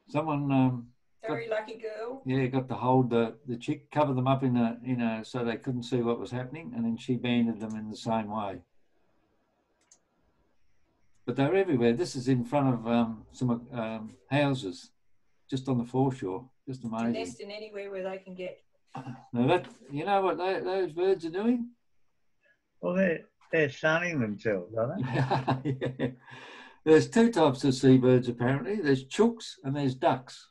Someone Very lucky girl. Yeah, got to hold the chick, cover them up in a so they couldn't see what was happening, and then she banded them in the same way. But they're everywhere. This is in front of some houses, just on the foreshore. Just amazing. Nest in anywhere where they can get. Now that what those birds are doing? Well, they're sunning themselves, aren't they? Yeah. There's two types of seabirds apparently. There's chooks and there's ducks.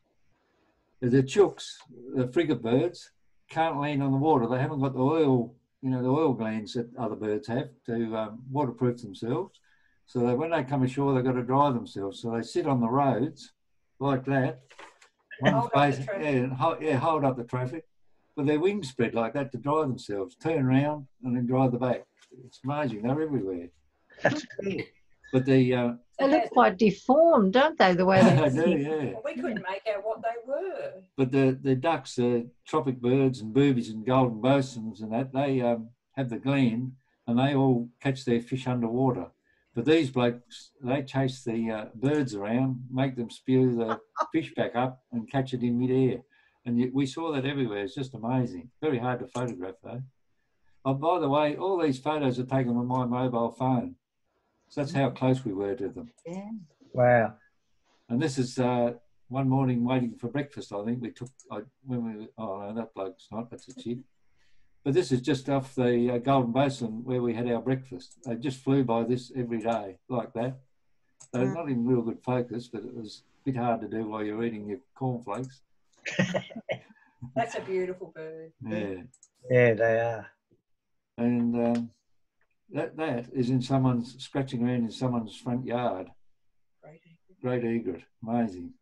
The chooks, the frigate birds, can't land on the water. They haven't got the oil, you know, the oil glands that other birds have to waterproof themselves. So that when they come ashore, they've got to dry themselves. So they sit on the roads like that. One face, hold up the traffic. With their wings spread like that to dry themselves, turn around and then dry the back. It's amazing. They're everywhere. That's cool. But they look quite deformed, don't they? The way they do, yeah. Well, we couldn't make out what they were. But the ducks, the tropic birds and boobies and golden bosoms and that, they have the gland and they all catch their fish underwater. But these blokes, they chase the birds around, make them spew the fish back up and catch it in midair. And we saw that everywhere. It's just amazing. Very hard to photograph, though. Oh, by the way, all these photos are taken with my mobile phone. So that's how close we were to them. Yeah. Wow. And this is one morning waiting for breakfast, I think. Oh, no, that bloke's not. That's a chick. But this is just off the Golden Basin where we had our breakfast. They just flew by this every day like that. They're not in real good focus, but it was a bit hard to do while you're eating your cornflakes. That's a beautiful bird. Yeah. Yeah, they are. And that is in someone's, scratching around in someone's front yard. Great egret. Amazing.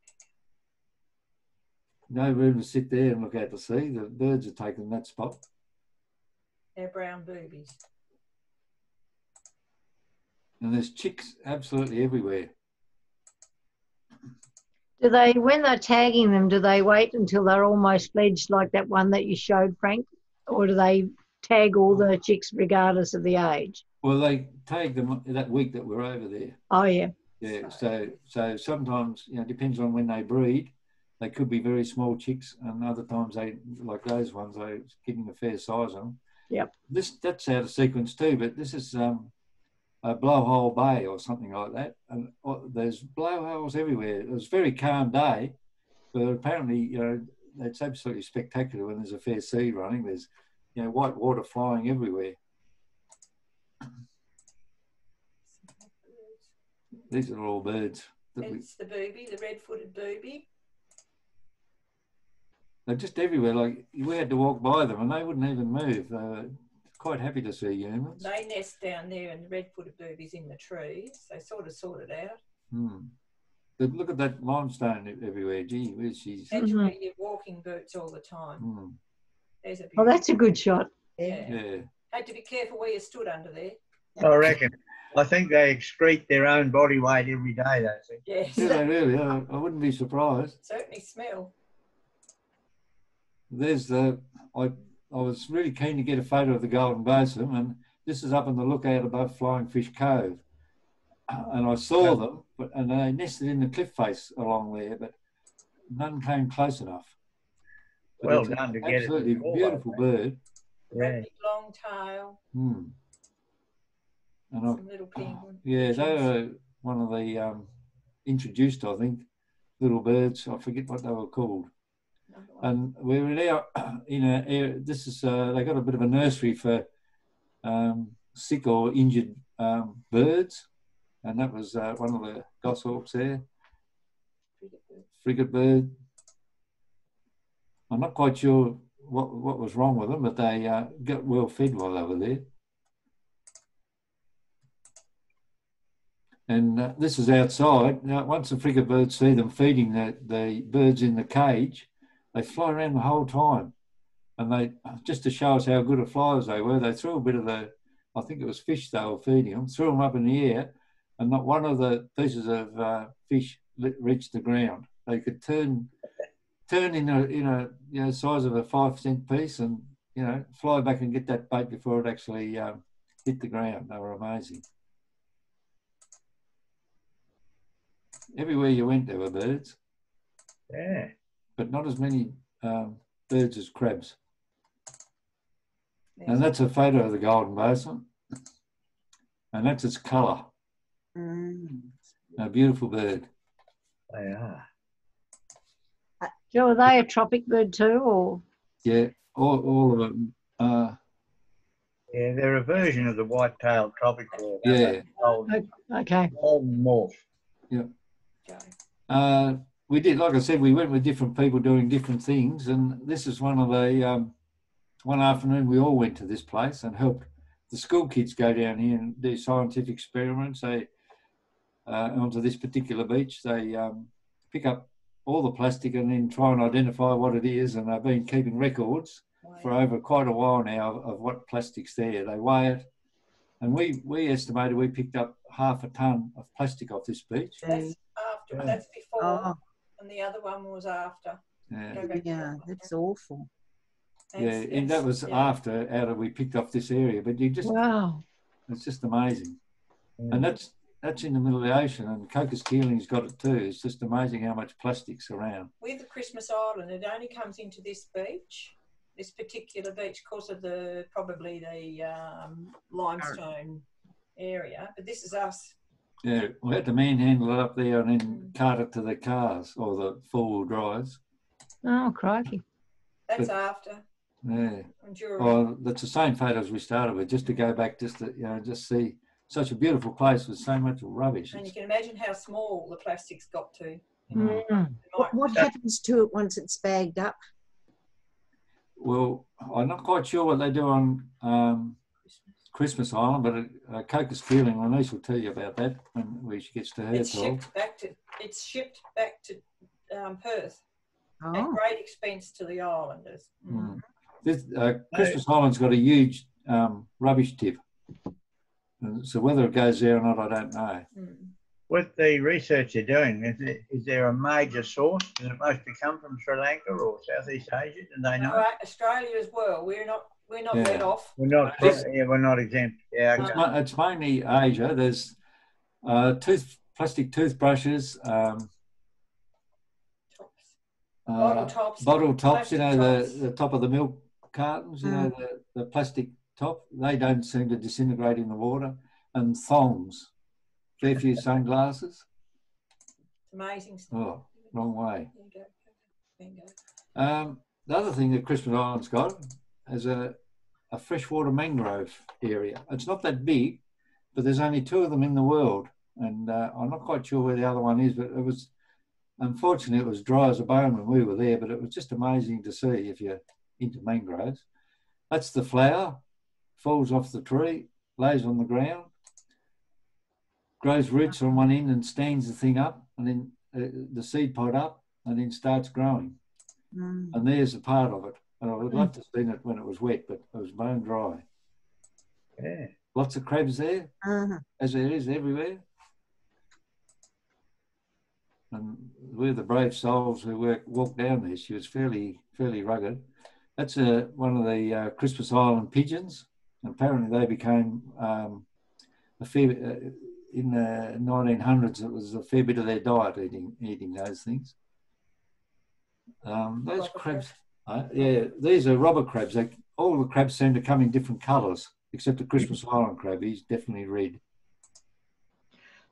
No room to sit there and look out to sea. The birds are taking that spot. They're brown boobies. And there's chicks absolutely everywhere. Do they, when they're tagging them, do they wait until they're almost fledged like that one that you showed, Frank? Or do they tag all the chicks regardless of the age? Well, they tag them that week that we're over there. Oh, yeah. Yeah, so sometimes, you know, depends on when they breed. They could be very small chicks, and other times they, like those ones, they're getting a fair size on them. Yep. That's out of sequence too, but this is a blowhole bay or something like that, and there's blowholes everywhere. It was a very calm day, but apparently, you know, it's absolutely spectacular when there's a fair sea running. There's, you know, white water flying everywhere. These are all birds. It's the booby, the red-footed booby. They're just everywhere. Like, we had to walk by them and they wouldn't even move. They were quite happy to see humans. They nest down there and the red-footed boobies in the trees. They sort of sort it out. But look at that limestone everywhere. Gee, where's she's? That's where you're walking boots all the time. There's a Oh, that's a good shot. Yeah. Had to be careful where you stood under there. I reckon. I think they excrete their own body weight every day, they think. Yes. Yeah, they really are. I wouldn't be surprised. Certainly smell. There's the, I was really keen to get a photo of the Golden Bosom, and this is up in the lookout above Flying Fish Cove. And I saw them, and they nested in the cliff face along there, but none came close enough. But well done to get it. Absolutely beautiful bird. Yeah. Long tail. And some little penguin. Yeah, they were one of the introduced, I think, little birds. I forget what they were called. And we were now in a area. This is they got a bit of a nursery for sick or injured birds, and that was one of the goshawks there. Frigate bird. I'm not quite sure what was wrong with them, but they got well fed while they were there. And this is outside. Now, once the frigate birds see them feeding the birds in the cage, they fly around the whole time. And they, just to show us how good of flyers they were, they threw a bit of the, I think it was fish they were feeding them, threw them up in the air, and not one of the pieces of fish reached the ground. They could turn in a size of a 5-cent piece, and fly back and get that bait before it actually hit the ground. They were amazing. Everywhere you went, there were birds. Yeah. But not as many birds as crabs. And that's a photo of the golden bosun. And that's its colour. A beautiful bird. They are. Joe, are they a tropic bird too, or? Yeah, all of them. Yeah, they're a version of the white-tailed tropic bird. Yeah. Okay. Golden morph. Yeah. We did, like I said, we went with different people doing different things, and this is one of the one afternoon we all went to this place and helped the school kids go down here and do scientific experiments. They onto this particular beach. They pick up all the plastic and then try and identify what it is, and they've been keeping records for over quite a while now of what plastic's there. They weigh it, and we estimated we picked up 1/2 ton of plastic off this beach. That's after. That's before, Oh. and the other one was after. Yeah, that's awful. And that was after we picked off this area. But you just it's just amazing, and that's in the middle of the ocean, and Cocos Keeling's got it too. It's just amazing how much plastic's around. With the Christmas Island, it only comes into this beach, this particular beach, because of probably the limestone area. But this is us. Yeah, we had to manhandle it up there and then cart it to the cars or the four-wheel drives. Oh, crikey. That's after. Yeah. Well, that's the same photos we started with, just to go back, just to, just see such a beautiful place with so much rubbish. And you can imagine how small the plastic's got to. What happens to it once it's bagged up? Well, I'm not quite sure what they do on Christmas Island, but Cocos Keeling, Denise will tell you about that when she gets to her talk. It's shipped back to Perth at great expense to the islanders. Christmas Island's got a huge rubbish tip. So whether it goes there or not, I don't know. With the research you're doing, is there a major source? Does it mostly come from Sri Lanka or Southeast Asia? Do they know? Australia as well. We're not let off. We're not exempt. Yeah, okay. It's mainly Asia. There's plastic toothbrushes, bottle tops. The top of the milk cartons. The plastic top. They don't seem to disintegrate in the water. And thongs. Fair few sunglasses. Amazing stuff. Oh, wrong way. There you go. The other thing that Christmas Island's got is a freshwater mangrove area. It's not that big, but there's only 2 of them in the world. And I'm not quite sure where the other one is, but unfortunately, it was dry as a bone when we were there, but it was just amazing to see if you're into mangroves. That's the flower, falls off the tree, lays on the ground, grows roots on one end and stands the thing up, and then the seed pod up, and then starts growing. And there's a part of it. And I would love to have seen it when it was wet, but it was bone dry. Yeah. Lots of crabs there, as there is everywhere. And we're the brave souls who walked down there. She was fairly rugged. That's one of the Christmas Island pigeons. And apparently they became a fair in the 1900s. It was a fair bit of their diet eating those things. Those crabs, these are robber crabs. All the crabs seem to come in different colours, except the Christmas Island crab. He's definitely red.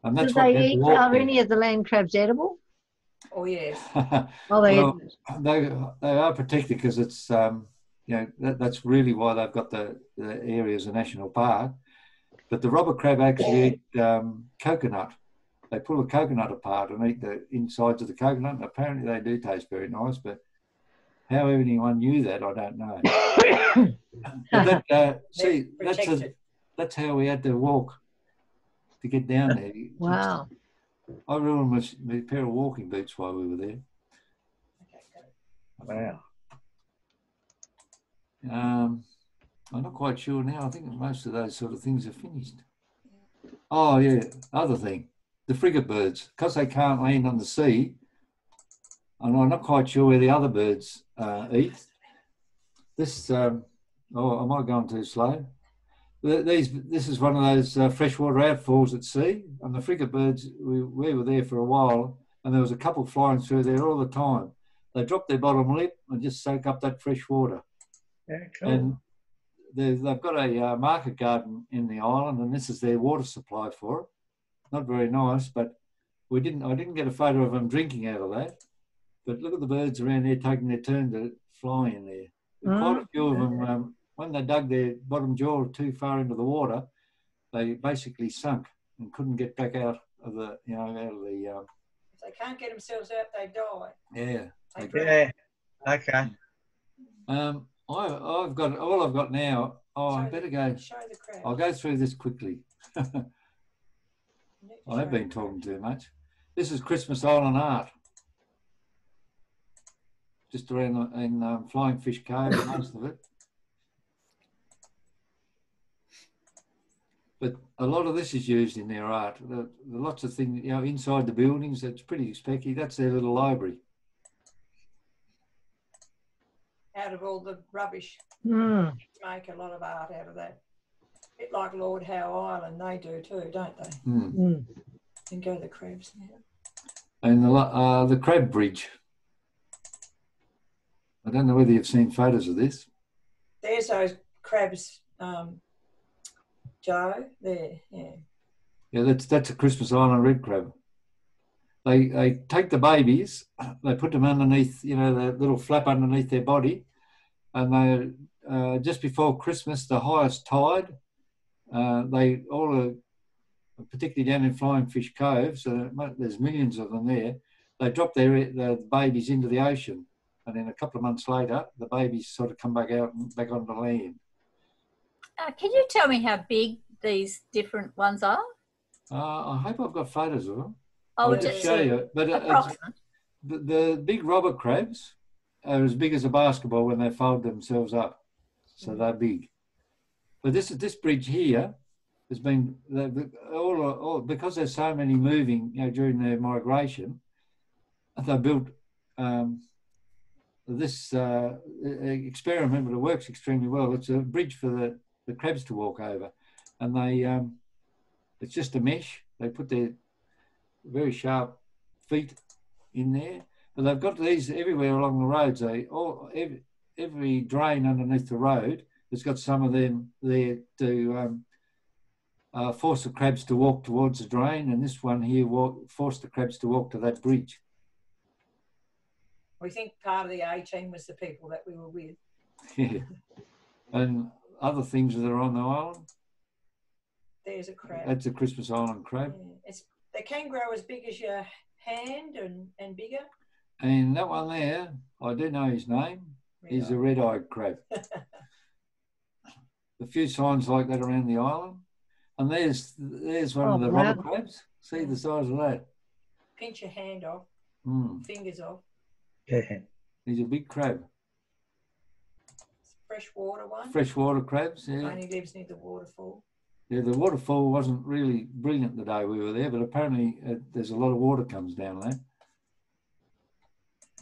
And that's are any of the land crabs edible? Oh yes. They are protected because it's that's really why they've got the area as a national park. But the robber crab actually eat coconut. They pull the coconut apart and eat the insides of the coconut. And apparently they do taste very nice, but how anyone knew that, I don't know. But that's how we had to walk to get down there. Wow. I ruined my pair of walking boots while we were there. Wow. I'm not quite sure now. I think most of those sort of things are finished. Oh, yeah. Other thing, the frigate birds, because they can't land on the sea, and I'm not quite sure where the other birds eat. This, am I going too slow? This is one of those freshwater outfalls at sea, and the frigate birds, we were there for a while, and there was a couple flying through there all the time. They drop their bottom lip and just soak up that fresh water. Yeah, cool. And they've got a market garden in the island, and this is their water supply for it. Not very nice, but I didn't get a photo of them drinking out of that. But look at the birds around there taking their turn to fly in there. Quite a few of them, when they dug their bottom jaw too far into the water, they basically sunk and couldn't get back out of the, If they can't get themselves out, they die. Yeah. Yeah. Okay. I've got all I've got now. Oh, I better go. Show the crab. I'll go through this quickly. I have been talking too much. This is Christmas Island art. Just around in Flying Fish Cove, most of it. But a lot of this is used in their art. Lots of things, you know, inside the buildings. That's pretty specky. That's their little library. Out of all the rubbish, make a lot of art out of that. A bit like Lord Howe Island, they do too, don't they? And go to the crabs now. And the crab bridge. I don't know whether you've seen photos of this. There's those crabs, Joe. There, yeah. Yeah, that's a Christmas Island red crab. They take the babies, they put them underneath, you know, the little flap underneath their body, and they just before Christmas, the highest tide, they all are, particularly down in Flying Fish Cove, so there's millions of them there. They drop the babies into the ocean, and then a couple of months later, the babies sort of come back out and back onto land. Can you tell me how big these different ones are? I hope I've got photos of them. I'll just show you. But the big robber crabs are as big as a basketball when they fold themselves up, so they're big. But this bridge here has been all because there's so many moving, you know, during their migration. They built this experiment, but it works extremely well. It's a bridge for the crabs to walk over, and they it's just a mesh. They put their very sharp feet in there, but they've got these everywhere along the roads. Every drain underneath the road has got some of them there to force the crabs to walk towards the drain, and this one here forced the crabs to walk to that bridge. We think part of the A-team was the people that we were with. Yeah, and other things that are on the island. There's a crab. That's a Christmas Island crab. Yeah. They can grow as big as your hand and bigger. And that one there, I do know his name. He's a red-eyed crab. A few signs like that around the island. And there's one of the robber crabs. See the size of that. Pinch your hand off, fingers off. Yeah. He's a big crab. Freshwater one. Freshwater crabs, yeah. Only lives near the waterfall. Yeah, the waterfall wasn't really brilliant the day we were there, but apparently there's a lot of water comes down there.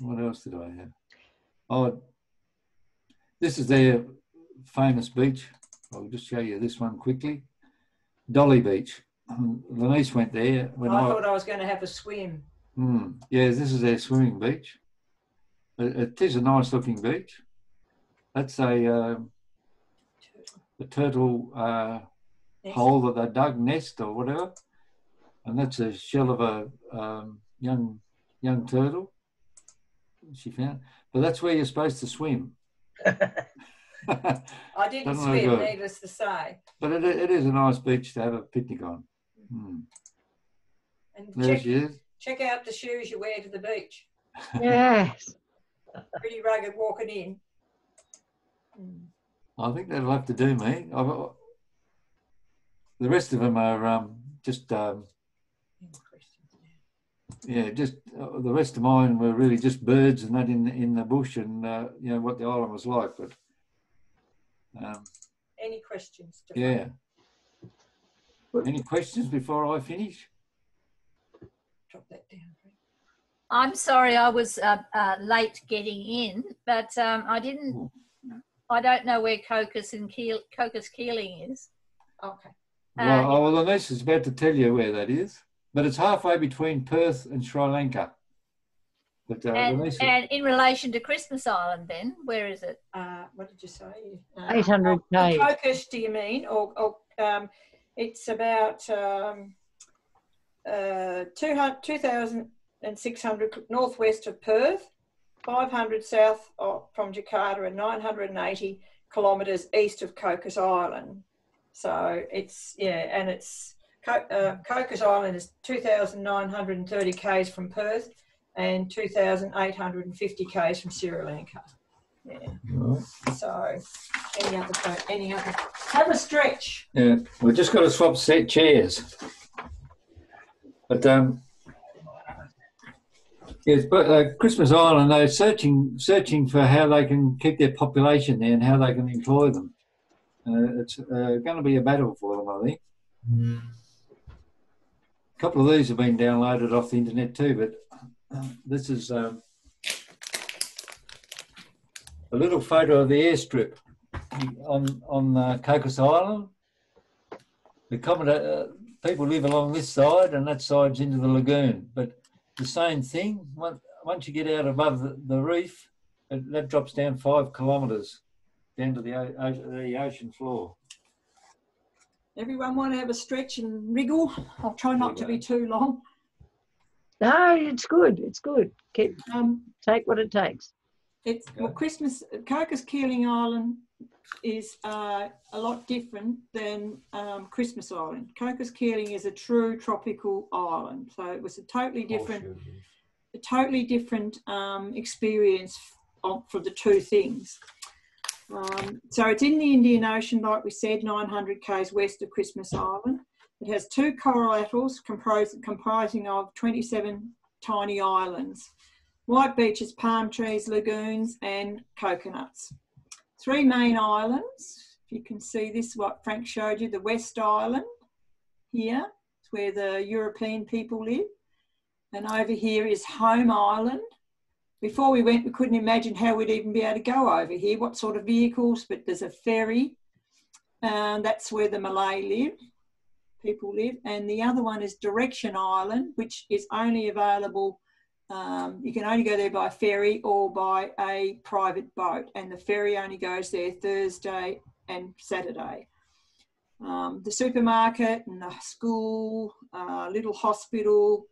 What else did I have? Oh, this is their famous beach. I'll just show you this one quickly. Dolly Beach. Lenice went there. I thought I was going to have a swim. Yeah, this is their swimming beach. It is a nice looking beach. That's a turtle hole that they dug, nest or whatever, and that's a shell of a young turtle she found. But that's where you're supposed to swim. I didn't swim, needless to say. But it is a nice beach to have a picnic on. And there she is. Check out the shoes you wear to the beach. Yes. Pretty rugged walking in. I think that'll have to do me. The rest of them are just the rest of mine were really just birds and that in the bush and you know what the island was like. But any questions? Yeah. Any questions before I finish? Drop that down. I'm sorry, I was late getting in, but I didn't. I don't know where Cocos and Cocos Keeling is. Okay. Well, Lenice is about to tell you where that is, but it's halfway between Perth and Sri Lanka. But, and in relation to Christmas Island, then, where is it? What did you say? 800 km. Cocos, do you mean? Or it's about 2,600 northwest of Perth, 500 south from Jakarta, and 980 kilometres east of Cocos Island. So it's, and it's Cocos Island is 2,930 k's from Perth and 2,850 k's from Sri Lanka. Yeah. Right. So, any other, have a stretch. Yeah, we've just got to swap set chairs. But yes, but Christmas Island, they're searching for how they can keep their population there and how they can employ them. It's going to be a battle for them, I think. A couple of these have been downloaded off the internet too, but this is a little photo of the airstrip on Cocos Island. The people live along this side, and that side's into the lagoon. But the same thing, once you get out above the reef, that drops down 5 kilometres down to the ocean floor. Everyone want to have a stretch and wriggle? I'll try not to be too long. No, it's good. It's good. Take what it takes. Christmas, Cocos Keeling Island is a lot different than Christmas Island. Cocos Keeling is a true tropical island, so it was a totally different experience for the two things. So it's in the Indian Ocean, like we said, 900 k's west of Christmas Island. It has 2 coral atolls comprising of 27 tiny islands, white beaches, palm trees, lagoons and coconuts. 3 main islands. If you can see this, what Frank showed you, the West Island here, it's where the European people live. And over here is Home Island. Before we went, we couldn't imagine how we'd even be able to go over here, what sort of vehicles, but there's a ferry. That's where the Malay people live. And the other one is Direction Island, which is only available, you can only go there by ferry or by a private boat. And the ferry only goes there Thursday and Saturday. The supermarket and the school, little hospital,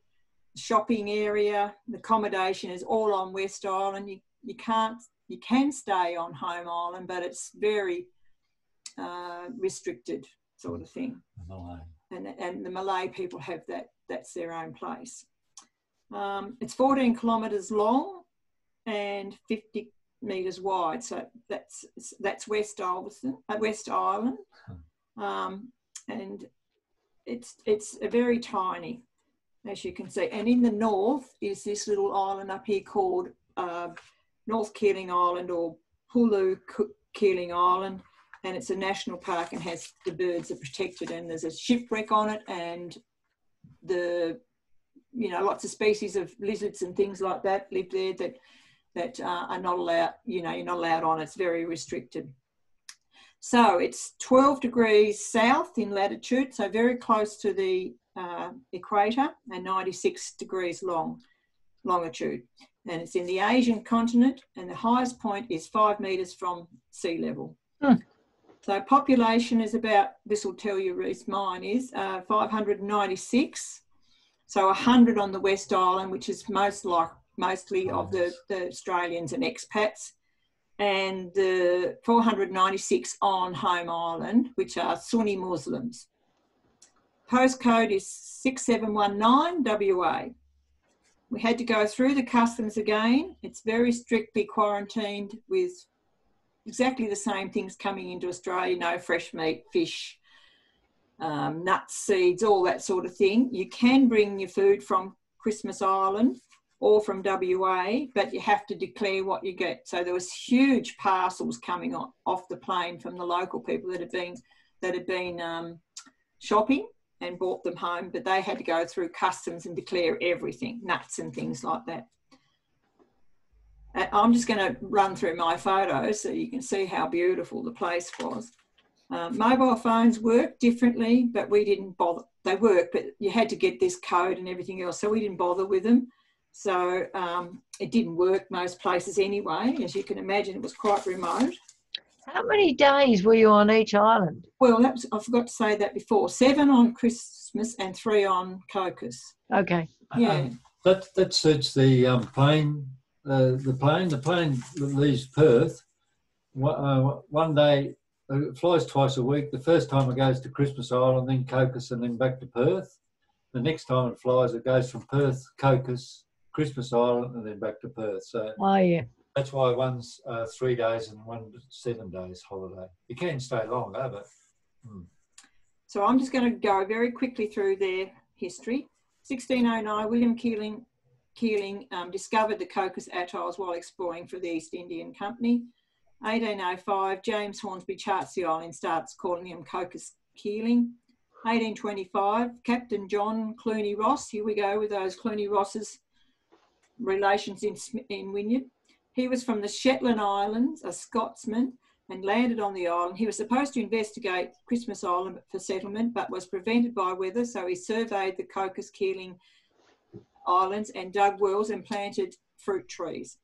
shopping area, the accommodation is all on West Island. You can stay on Home Island, but it's very restricted sort of thing. And the Malay people have that's their own place. It's 14 kilometres long and 50 metres wide, so that's West Island, and it's a very tiny, as you can see. And in the north is this little island up here called North Keeling Island or Hulu Keeling Island, and it's a national park and has the birds are protected, and there's a shipwreck on it, and lots of species of lizards and things like that live there that are not allowed, you're not allowed on. It's very restricted. So it's 12 degrees south in latitude, so very close to the equator, and 96 degrees longitude. And it's in the Asian continent, and the highest point is 5 metres from sea level. So population is about, this will tell you, Reese, mine is 596. So 100 on the West Island, which is mostly of the Australians and expats, and the 496 on Home Island, which are Sunni Muslims. Postcode is 6719 WA. We had to go through the customs again. It's very strictly quarantined with exactly the same things coming into Australia, no fresh meat, fish, nuts, seeds, all that sort of thing. You can bring your food from Christmas Island or from WA, but you have to declare what you get. So there was huge parcels coming off the plane from the local people that had been shopping and brought them home, but they had to go through customs and declare everything, nuts and things like that. I'm just going to run through my photos so you can see how beautiful the place was. Mobile phones work differently, but we didn't bother. They work, but you had to get this code and everything else, so we didn't bother with them. So it didn't work most places anyway. As you can imagine, it was quite remote. How many days were you on each island? Well, I forgot to say that before. 7 on Christmas and 3 on Cocos. Okay. Yeah. That suits the plane. The plane that leaves Perth. One day it flies twice a week. The first time it goes to Christmas Island, then Cocos, and then back to Perth. The next time it flies, it goes from Perth, Cocos, Christmas Island, and then back to Perth. So oh yeah. That's why one's 3 days and one's 7 days holiday. You can stay longer, but... So I'm just going to go very quickly through their history. 1609, William Keeling discovered the Cocos Atolls while exploring for the East Indian Company. 1805, James Hornsby charts the island and starts calling him Cocos Keeling. 1825, Captain John Clooney Ross, here we go with those Clooney Rosses relations in Wynyard. He was from the Shetland Islands, a Scotsman, and landed on the island. He was supposed to investigate Christmas Island for settlement, but was prevented by weather, so he surveyed the Cocos Keeling Islands and dug wells and planted fruit trees.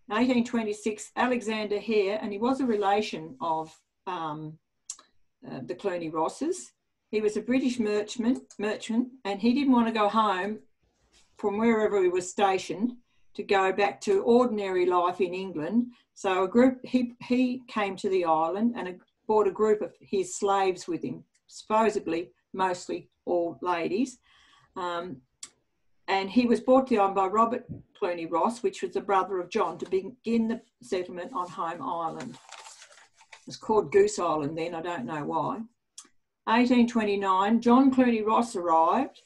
1826, Alexander Hare, and he was a relation of the Clooney Rosses. He was a British merchant, and he didn't want to go home from wherever he was stationed to go back to ordinary life in England. So he came to the island and brought a group of his slaves with him, supposedly mostly all ladies. And he was brought to the island by Robert Clooney Ross, which was the brother of John, to begin the settlement on Home Island. It was called Goose Island then, I don't know why. 1829, John Clooney Ross arrived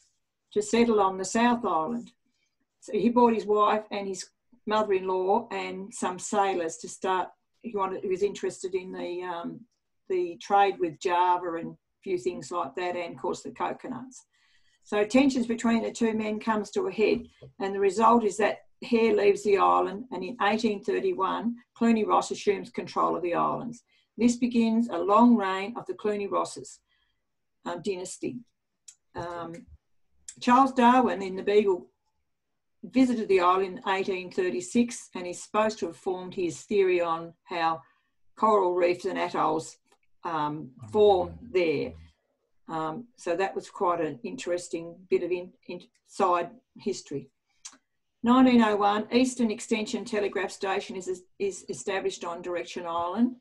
to settle on the South Island. So he brought his wife and his mother-in-law and some sailors to start. He was interested in the trade with Java and a few things like that, and of course the coconuts. So tensions between the two men comes to a head, and the result is that Hare leaves the island, and in 1831, Clooney Ross assumes control of the islands. This begins a long reign of the Clooney Rosses dynasty. Charles Darwin in the Beagle visited the island in 1836, and he's supposed to have formed his theory on how coral reefs and atolls form there. So that was quite an interesting bit of inside history. 1901, Eastern Extension Telegraph Station is established on Direction Island.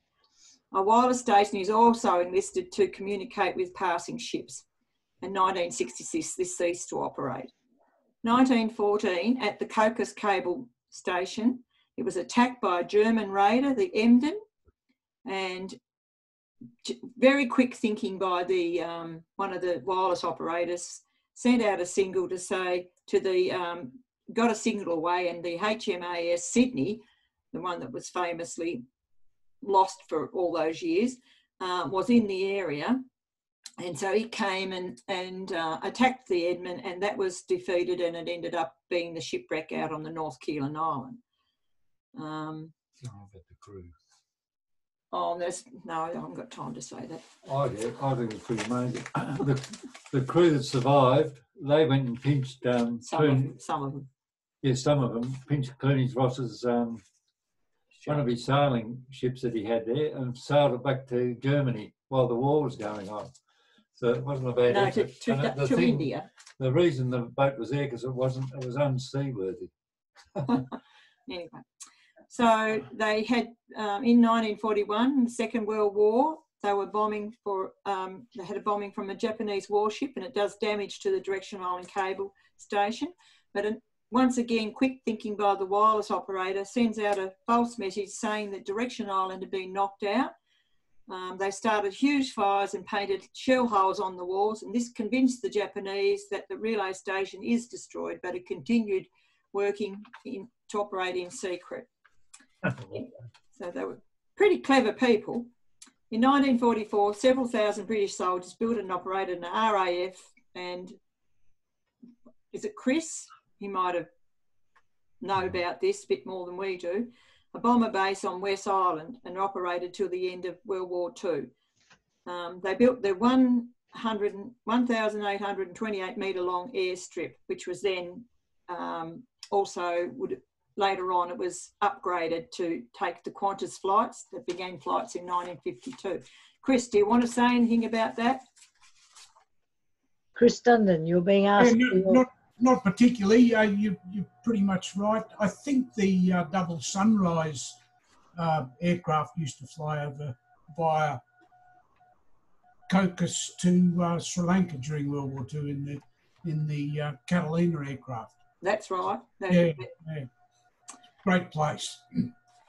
A wireless station is also enlisted to communicate with passing ships. In 1966, this ceased to operate. 1914, at the Cocos Cable Station, it was attacked by a German raider, the Emden, and very quick thinking by the one of the wireless operators sent out a signal to say to the got a signal away, and the HMAS Sydney, the one that was famously lost for all those years, was in the area, and so he came and attacked the Edmund, and that was defeated, and it ended up being the shipwreck out on the North Keeling Island. Oh, about the crew. Oh, no, I haven't got time to say that. I think it's pretty amazing. The crew that survived, they went and pinched some of them. Yeah, some of them pinched Clooney Ross's one of his sailing ships that he had there, and sailed it back to Germany while the war was going on. So it wasn't a bad effort. To India. The reason the boat was there because it was unseaworthy. Anyway. So they had, in 1941, the Second World War, they were bombing they had a bombing from a Japanese warship, and it does damage to the Direction Island Cable Station. But once again, quick thinking by the wireless operator sends out a false message saying that Direction Island had been knocked out. They started huge fires and painted shell holes on the walls, and this convinced the Japanese that the relay station is destroyed, but it continued working to operate in secret. So they were pretty clever people. In 1944, several thousand British soldiers built and operated an RAF, and is it Chris? He might have known about this a bit more than we do. A bomber base on West Island, and operated till the end of World War II. They built their 1,828 metre long airstrip, which was then later on, it was upgraded to take the Qantas flights that began flights in 1952. Chris, do you want to say anything about that? Chris Dundon, you're being asked. Not particularly. You're pretty much right. I think the double Sunrise aircraft used to fly over via Cocos to Sri Lanka during World War II in the Catalina aircraft. That's right. Yeah. great place.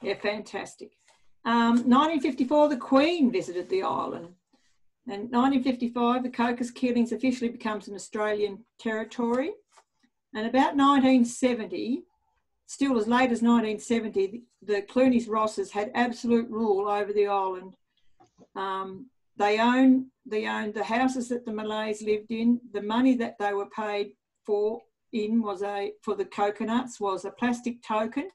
Yeah, fantastic. 1954, the Queen visited the island. And 1955, the Cocos Keelings officially becomes an Australian territory. And about 1970, still as late as 1970, the Clooney's Rosses had absolute rule over the island. They owned the houses that the Malays lived in. The money that they were paid for the coconuts was a plastic token,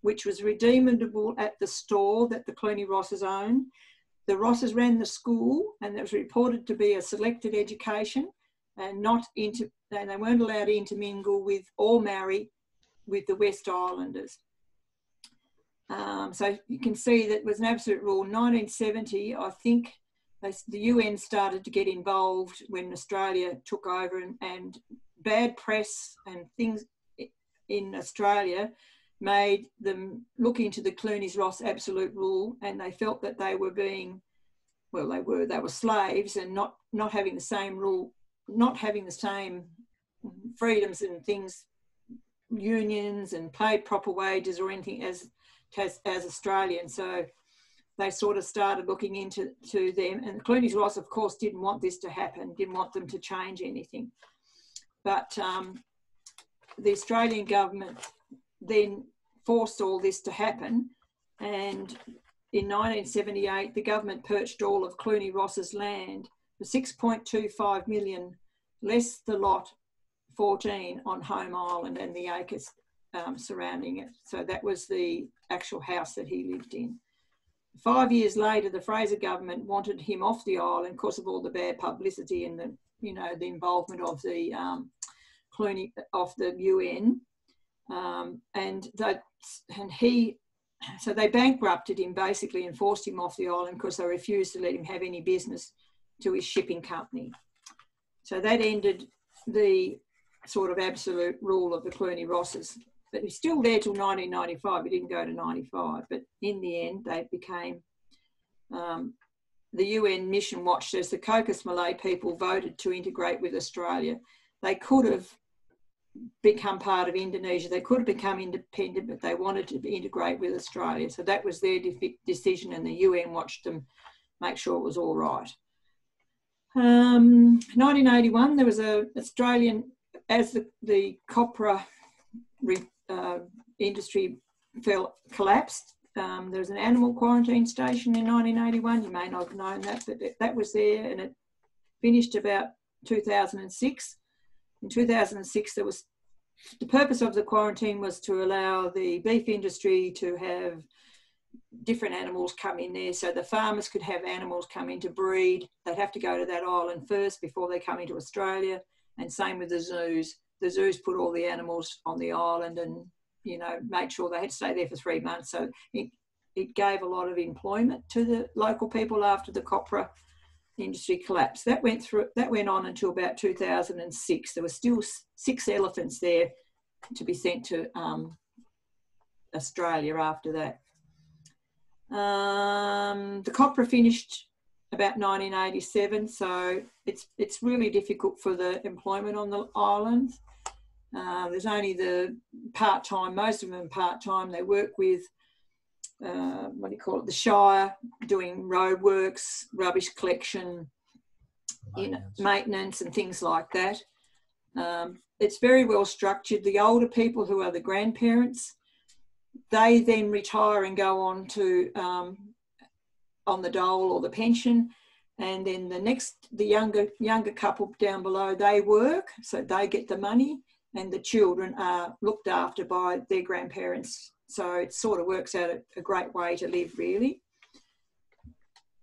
which was redeemable at the store that the Clooney Rosses owned. The Rosses ran the school, and it was reported to be a selected education, and they weren't allowed to intermingle with or marry with the West Islanders. So you can see that was an absolute rule. 1970, I think the UN started to get involved when Australia took over, and bad press and things in Australia made them look into the Clooney's Ross absolute rule, and they felt that they were being, well, they were slaves and not having the same rule, not having the same freedoms and things, unions and paid proper wages or anything as Australians. So they sort of started looking into them, and the Clooney's Ross, of course, didn't want this to happen, didn't want them to change anything. But the Australian government then forced all this to happen, and in 1978 the government purchased all of Clooney Ross's land for 6.25 million, less the lot 14 on Home Island and the acres surrounding it. So that was the actual house that he lived in. 5 years later, the Fraser government wanted him off the island because of all the bad publicity and the involvement of the Clooney, of the UN, so they bankrupted him basically and forced him off the island because they refused to let him have any business to his shipping company. So that ended the sort of absolute rule of the Clooney Rosses. But he's still there till 1995. He didn't go to 95. But in the end, they became the UN mission watched as the Cocos Malay people voted to integrate with Australia. They could have become part of Indonesia. They could have become independent, but they wanted to integrate with Australia. So that was their decision, and the UN watched them make sure it was all right. 1981, there was an Australian, as the copra industry collapsed. There was an animal quarantine station in 1981. You may not have known that, but that was there, and it finished about 2006. In 2006, the purpose of the quarantine was to allow the beef industry to have different animals come in there, so the farmers could have animals come in to breed. They'd have to go to that island first before they come into Australia, and same with the zoos. The zoos put all the animals on the island and, made sure they had to stay there for 3 months. So it gave a lot of employment to the local people after the copra industry collapsed. That went on until about 2006. There were still 6 elephants there to be sent to Australia after that. The copra finished about 1987, so it's really difficult for the employment on the island. There's only the part-time, most of them part-time. They work with the Shire, doing road works, rubbish collection, maintenance and things like that. It's very well structured. The older people, who are the grandparents, they then retire and go on to on the dole or the pension, and then the younger couple down below, they work, so they get the money, and the children are looked after by their grandparents. So it sort of works out a great way to live, really.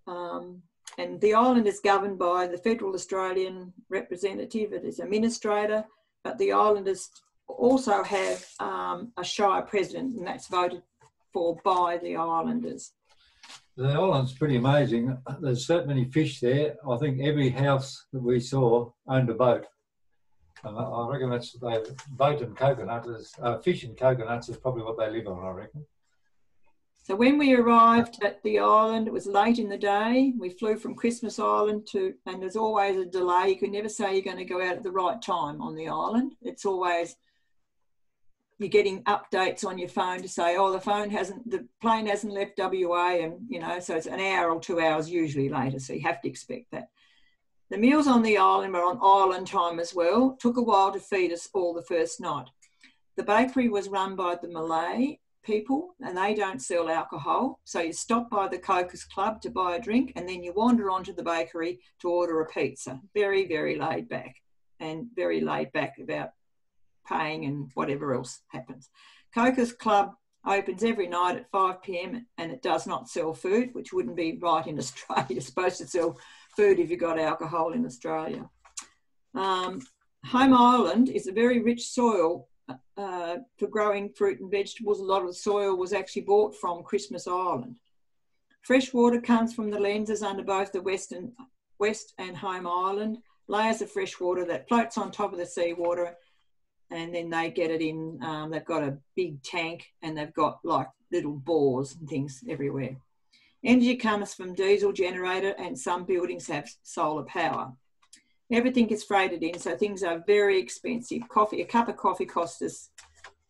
And the island is governed by the Federal Australian representative. It is administrator, but the islanders also have a Shire president, and that's voted for by the islanders. The island's pretty amazing. There's so many fish there. I think every house that we saw owned a boat. And I reckon that's boat and coconut fish and coconuts is probably what they live on, I reckon. So when we arrived at the island, it was late in the day. We flew from Christmas Island and there's always a delay. You can never say you're going to go out at the right time on the island. It's always you're getting updates on your phone to say, oh, the plane hasn't left WA, and, you know, so it's an hour or 2 hours usually later, so you have to expect that. The meals on the island were on island time as well. Took a while to feed us all the first night. The bakery was run by the Malay people, and they don't sell alcohol. So you stop by the Cocos Club to buy a drink, and then you wander onto the bakery to order a pizza. Very, very laid back, and very laid back about paying and whatever else happens. Cocos Club opens every night at 5 p.m. and it does not sell food, which wouldn't be right in Australia. You're supposed to sell food if you've got alcohol in Australia. Home Island is a very rich soil for growing fruit and vegetables. A lot of the soil was actually bought from Christmas Island. Fresh water comes from the lenses under both the West and Home Island. Layers of fresh water that floats on top of the seawater, and then they get it in, they've got a big tank and they've got like little bores and things everywhere. Energy comes from diesel generator, and some buildings have solar power. Everything is freighted in, so things are very expensive. A cup of coffee costs us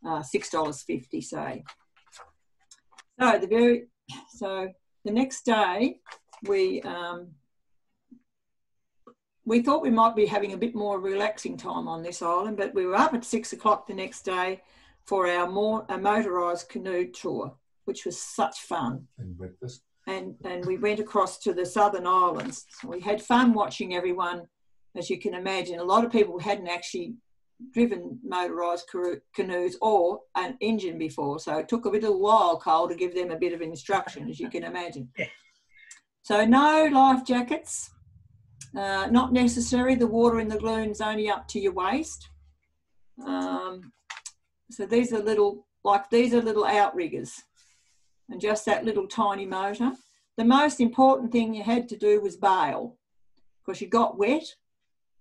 $6.50, say. So the next day, we thought we might be having a bit more relaxing time on this island, but we were up at 6 o'clock the next day for a motorised canoe tour, which was such fun. And breakfast. And we went across to the southern islands. So we had fun watching everyone, as you can imagine. A lot of people hadn't actually driven motorised canoes or an engine before, so it took a little while, Cole, to give them a bit of instruction, as you can imagine. So no life jackets. Not necessary. The water in the lagoon's only up to your waist. So these are little outriggers, and just that little tiny motor. The most important thing you had to do was bail, because you got wet.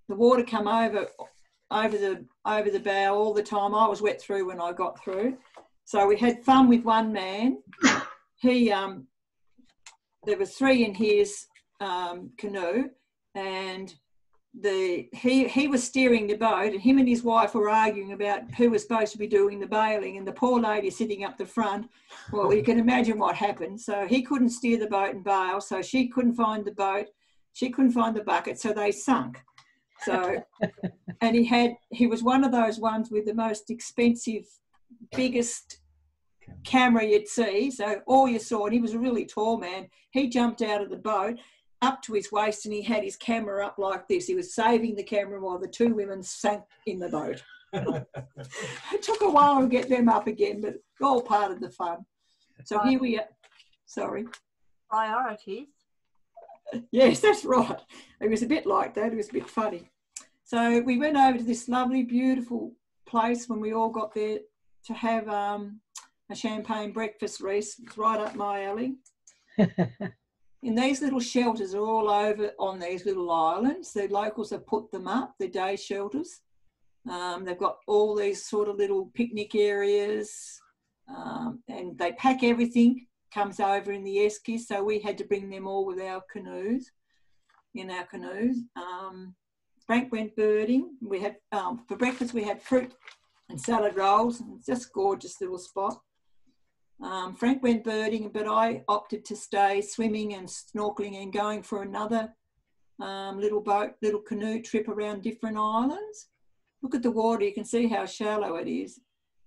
The water come over the bow all the time. I was wet through when I got through. So we had fun with one man. There was 3 in his canoe, and he was steering the boat, and him and his wife were arguing about who was supposed to be doing the bailing, and the poor lady sitting up the front. Well, you can imagine what happened. So he couldn't steer the boat and bail, so she couldn't find the boat, she couldn't find the bucket, so they sunk. So, and he was one of those ones with the most expensive, biggest camera you'd see. So all you saw, and he was a really tall man, he jumped out of the boat up to his waist, and he had his camera up like this. He was saving the camera while the 2 women sank in the boat. It took a while to get them up again, but all part of the fun. So here we are. Sorry. Priorities. Yes, that's right. It was a bit like that. It was a bit funny. So we went over to this lovely, beautiful place when we all got there to have a champagne breakfast, Reese. It's right up my alley. And these little shelters are all over on these little islands. The locals have put them up, the day shelters. They've got all these sort of little picnic areas, and they pack everything, comes over in the esky, so we had to bring them all with our canoes, Frank went birding. We had, for breakfast, we had fruit and salad rolls. It's just a gorgeous little spot. Frank went birding, but I opted to stay swimming and snorkeling and going for another little canoe trip around different islands. Look at the water, you can see how shallow it is.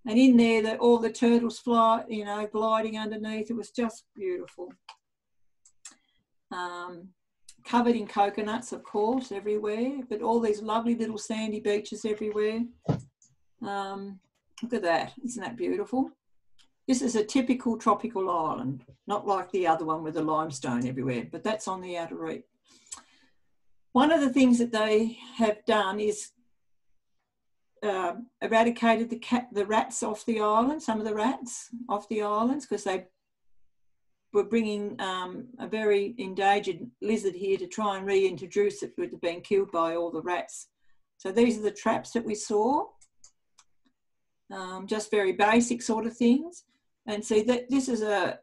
And in there, all the turtles fly, gliding underneath. It was just beautiful. Covered in coconuts, of course, everywhere, but all these lovely little sandy beaches everywhere. Look at that, isn't that beautiful? This is a typical tropical island, not like the other one with the limestone everywhere, but that's on the outer reef. One of the things that they have done is eradicated the rats off the island, some of the rats off the islands, because they were bringing a very endangered lizard here to try and reintroduce it, which had been killed by all the rats. So these are the traps that we saw, just very basic sort of things. And see that this is a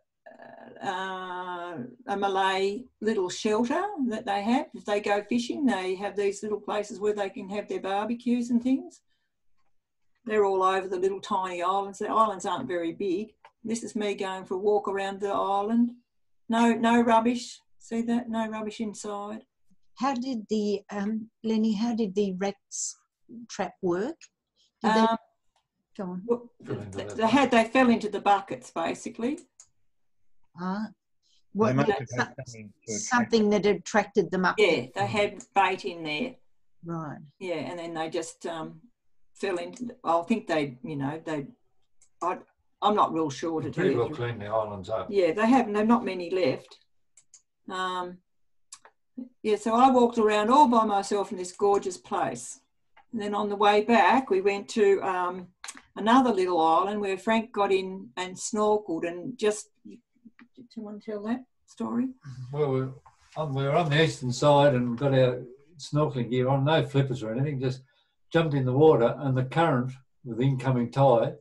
Malay little shelter that they have. If they go fishing, they have these little places where they can have their barbecues and things. They're all over the little tiny islands. The islands aren't very big. This is me going for a walk around the island. No rubbish. See that? No rubbish inside. How did the, Lenny, how did the rats trap work? Did they, go on. Well, they fell into the buckets, basically. What, They must have had something that attracted them up? Yeah, they had bait in there. Right. Yeah, and then they just fell into. I think they, you know, I'm not real sure to tell you. Pretty well cleaned the islands up. Yeah, they haven't. There's not many left. Yeah, so I walked around all by myself in this gorgeous place. And then on the way back, we went to another little island where Frank got in and snorkeled and just. Do you want to tell that story? Well, we were on the eastern side and got our snorkeling gear on, no flippers or anything, just jumped in the water, and the current with incoming tide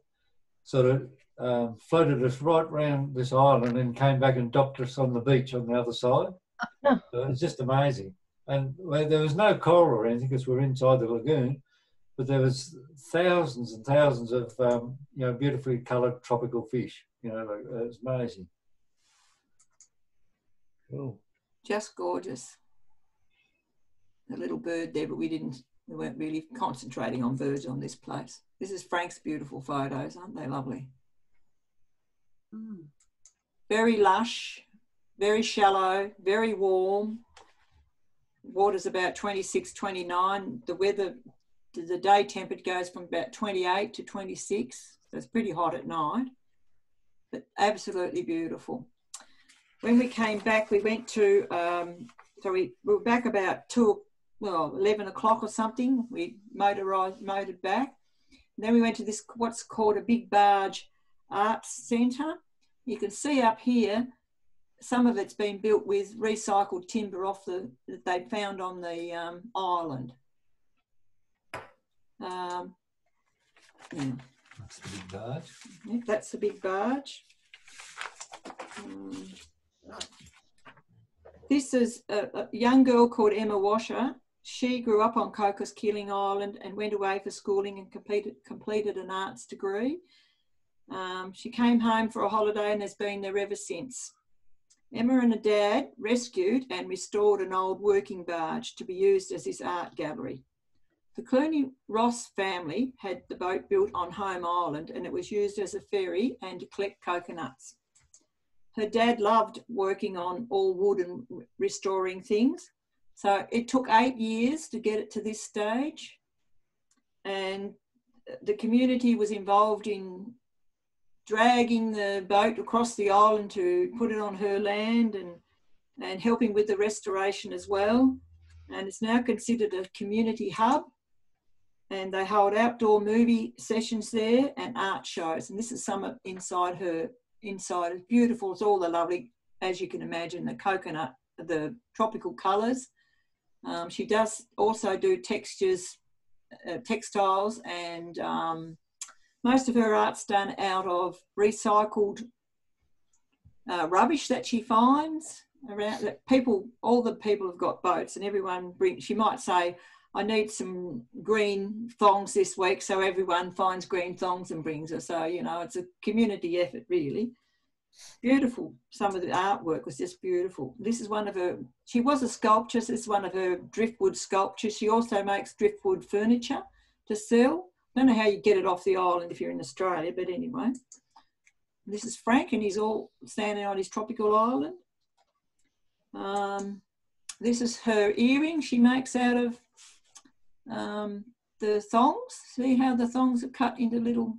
sort of floated us right round this island and came back and docked us on the beach on the other side. So it was just amazing. And there was no coral or anything because we were inside the lagoon, but there was thousands and thousands of you know, beautifully coloured tropical fish. You know, like, it was amazing. Cool. Just gorgeous. A little bird there, but we weren't really concentrating on birds on this place. This is Frank's beautiful photos, aren't they lovely? Very lush, very shallow, very warm. Water's about 26, 29. The weather, the day temperature goes from about 28 to 26. So it's pretty hot at night, but absolutely beautiful. When we came back, we went to, so we were back about 11 o'clock or something. We motored back. And then we went to this, what's called a Big Barge Arts Centre. You can see up here, some of it's been built with recycled timber that they'd found on the island. Yeah. That's the big barge. Yeah, that's the big barge. This is a young girl called Emma Washer. She grew up on Cocos, Keeling Island and went away for schooling and completed an arts degree. She came home for a holiday and has been there ever since. Emma and her dad rescued and restored an old working barge to be used as his art gallery. The Clooney-Ross family had the boat built on Home Island and it was used as a ferry and to collect coconuts. Her dad loved working on all wood and restoring things. So it took 8 years to get it to this stage. And the community was involved in dragging the boat across the island to put it on her land and helping with the restoration as well. And it's now considered a community hub. And they hold outdoor movie sessions there and art shows. And this is some inside her. Inside is beautiful. It's all the lovely, as you can imagine, the coconut, the tropical colours. She does also do textiles, and most of her art's done out of recycled rubbish that she finds around. That all the people have got boats, and everyone she might say, I need some green thongs this week, so everyone finds green thongs and brings her. So, you know, it's a community effort, really. Beautiful. Some of the artwork was just beautiful. This is one of her, she was a sculptress. This is one of her driftwood sculptures. She also makes driftwood furniture to sell. I don't know how you get it off the island if you're in Australia, but anyway. This is Frank, and he's all standing on his tropical island. This is her earring she makes out of the thongs. See how the thongs are cut into little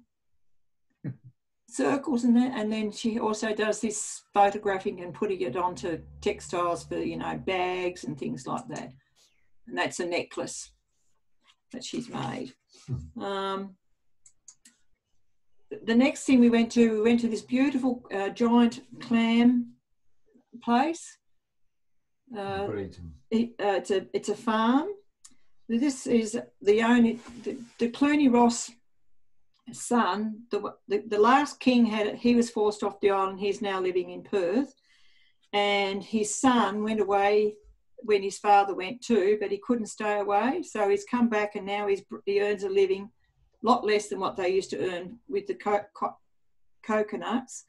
circles and that, and then she also does this photographing and putting it onto textiles for, you know, bags and things like that. And that's a necklace that she's made. The next thing we went to this beautiful giant clam place. It's a farm. This is the Clooney-Ross son. The last king he was forced off the island. He's now living in Perth, and his son went away when his father went too, but he couldn't stay away, so he's come back and now he earns a living lot less than what they used to earn with the coconuts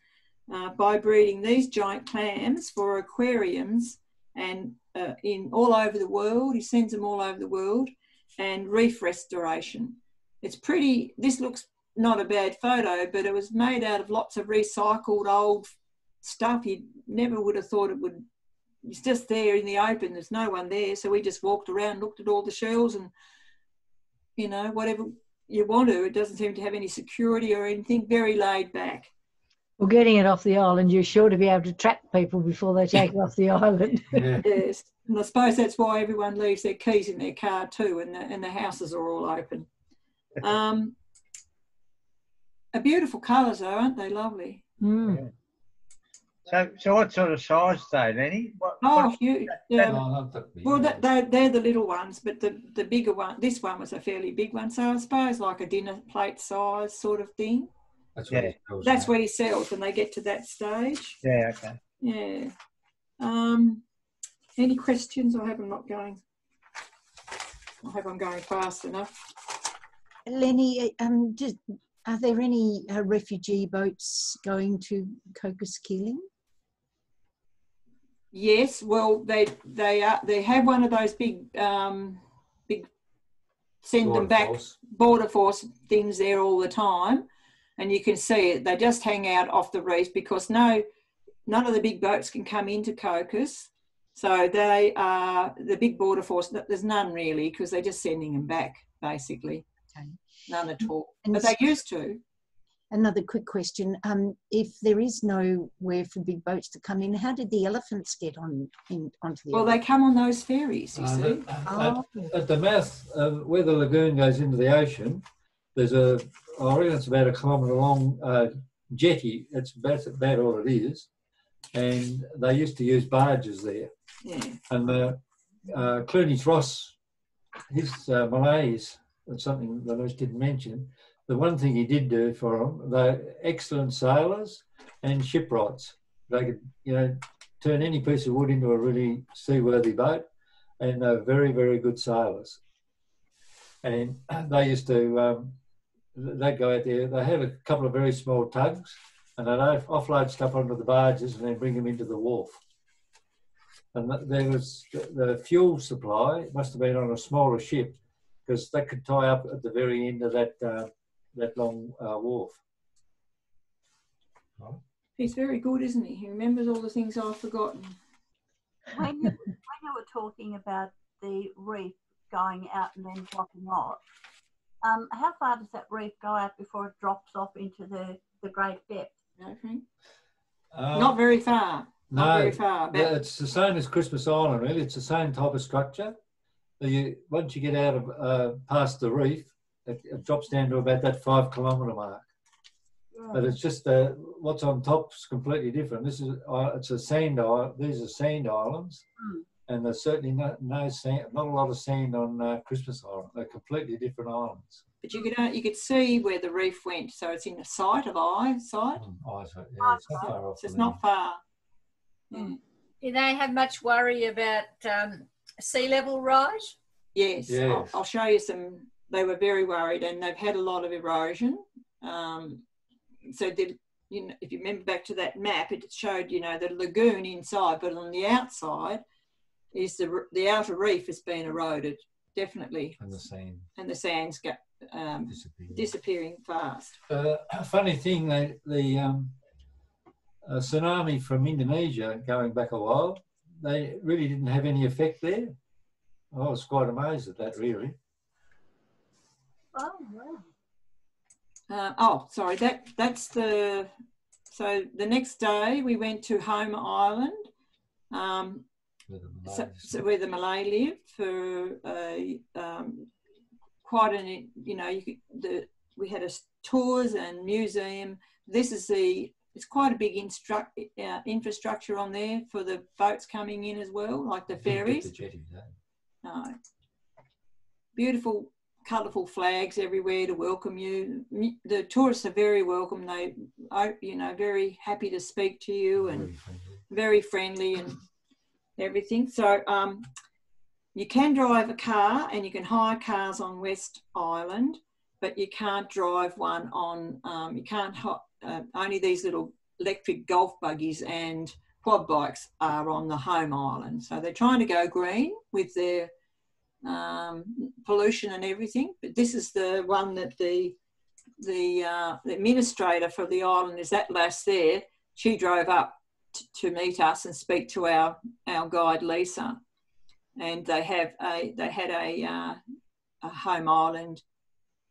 by breeding these giant clams for aquariums and in all over the world. He sends them all over the world, and reef restoration. It's pretty, this looks not a bad photo, but it was made out of lots of recycled old stuff. You never would have thought it would, it's just there in the open, there's no one there. So we just walked around, looked at all the shells and, you know, whatever you want to, it doesn't seem to have any security or anything, very laid back. Well, getting it off the island, you're sure to be able to trap people before they take it off the island. Yeah. Yes, and I suppose that's why everyone leaves their keys in their car too, and the houses are all open. Beautiful colours though, aren't they? Lovely. Mm. So what sort of size are they, Lenny? Huge. Well, they're the little ones, but the bigger one, this one was a fairly big one. So I suppose like a dinner plate size sort of thing. That's what he sells. That's what he sells when they get to that stage. Yeah, okay. Yeah. Any questions? I hope I'm going fast enough. Lenny, are there any refugee boats going to Cocos Keeling? Yes, well, they have one of those big send them back border force things there all the time, and you can see it. They just hang out off the reef because none of the big boats can come into Cocos, so they are the big border force. There's none really because they're just sending them back basically. Okay. None at all, but they used to. Another quick question. If there is nowhere for big boats to come in, how did the elephants get onto the Well, they come on those ferries, you see. At the mouth, where the lagoon goes into the ocean, there's I reckon it's about a kilometre long jetty. It's about all it is. And they used to use barges there. Yeah. And Clooney's Ross, his Malays, that's something that I just didn't mention. The one thing he did do for them, they're excellent sailors and shipwrights. They could, you know, turn any piece of wood into a really seaworthy boat, and they're very, very good sailors. And they used to, they'd go out there, they had a couple of very small tugs, and they'd offload stuff onto the barges and then bring them into the wharf. And there was the fuel supply, must have been on a smaller ship, because that could tie up at the very end of that long wharf. He's very good, isn't he? He remembers all the things I've forgotten. When you were talking about the reef going out and then dropping off, how far does that reef go out before it drops off into the great depth? Okay. Not very far. Not very far. It's the same as Christmas Island, really. It's the same type of structure. Once you get out of past the reef, it drops down to about that 5 kilometre mark. Yeah. But it's just what's on top is completely different. It's a sand island. These are sand islands, and there's certainly no sand, not a lot of sand on Christmas Island. They're completely different islands. But you could see where the reef went, so it's in the sight of eyesight. Yeah, it's not far off. So it's not far. Yeah. Do they have much worry about sea level rise? Yes. I'll show you some. They were very worried, and they've had a lot of erosion. So if you remember back to that map, it showed, you know, the lagoon inside, but on the outside is the outer reef has been eroded, definitely. And the sand. And the sand's disappearing fast. A funny thing, the tsunami from Indonesia going back a while, they really didn't have any effect there. I was quite amazed at that, really. Oh, wow. Sorry, that's the... So the next day we went to Home Island, where the Malay live, for quite an, you know, we had tours and museum. It's quite a big infrastructure on there for the boats coming in as well, like the ferries. The jetty, no. Beautiful, colourful flags everywhere to welcome you. The tourists are very welcome. They, you know, very happy to speak to you and very friendly and everything. So you can drive a car and you can hire cars on West Island, but you can't drive one on, you can't, only these little electric golf buggies and quad bikes are on the home island. So they're trying to go green with their pollution and everything, but this is the one that the administrator for the island is that lass there. She drove up to meet us and speak to our guide Lisa, and they had a home island,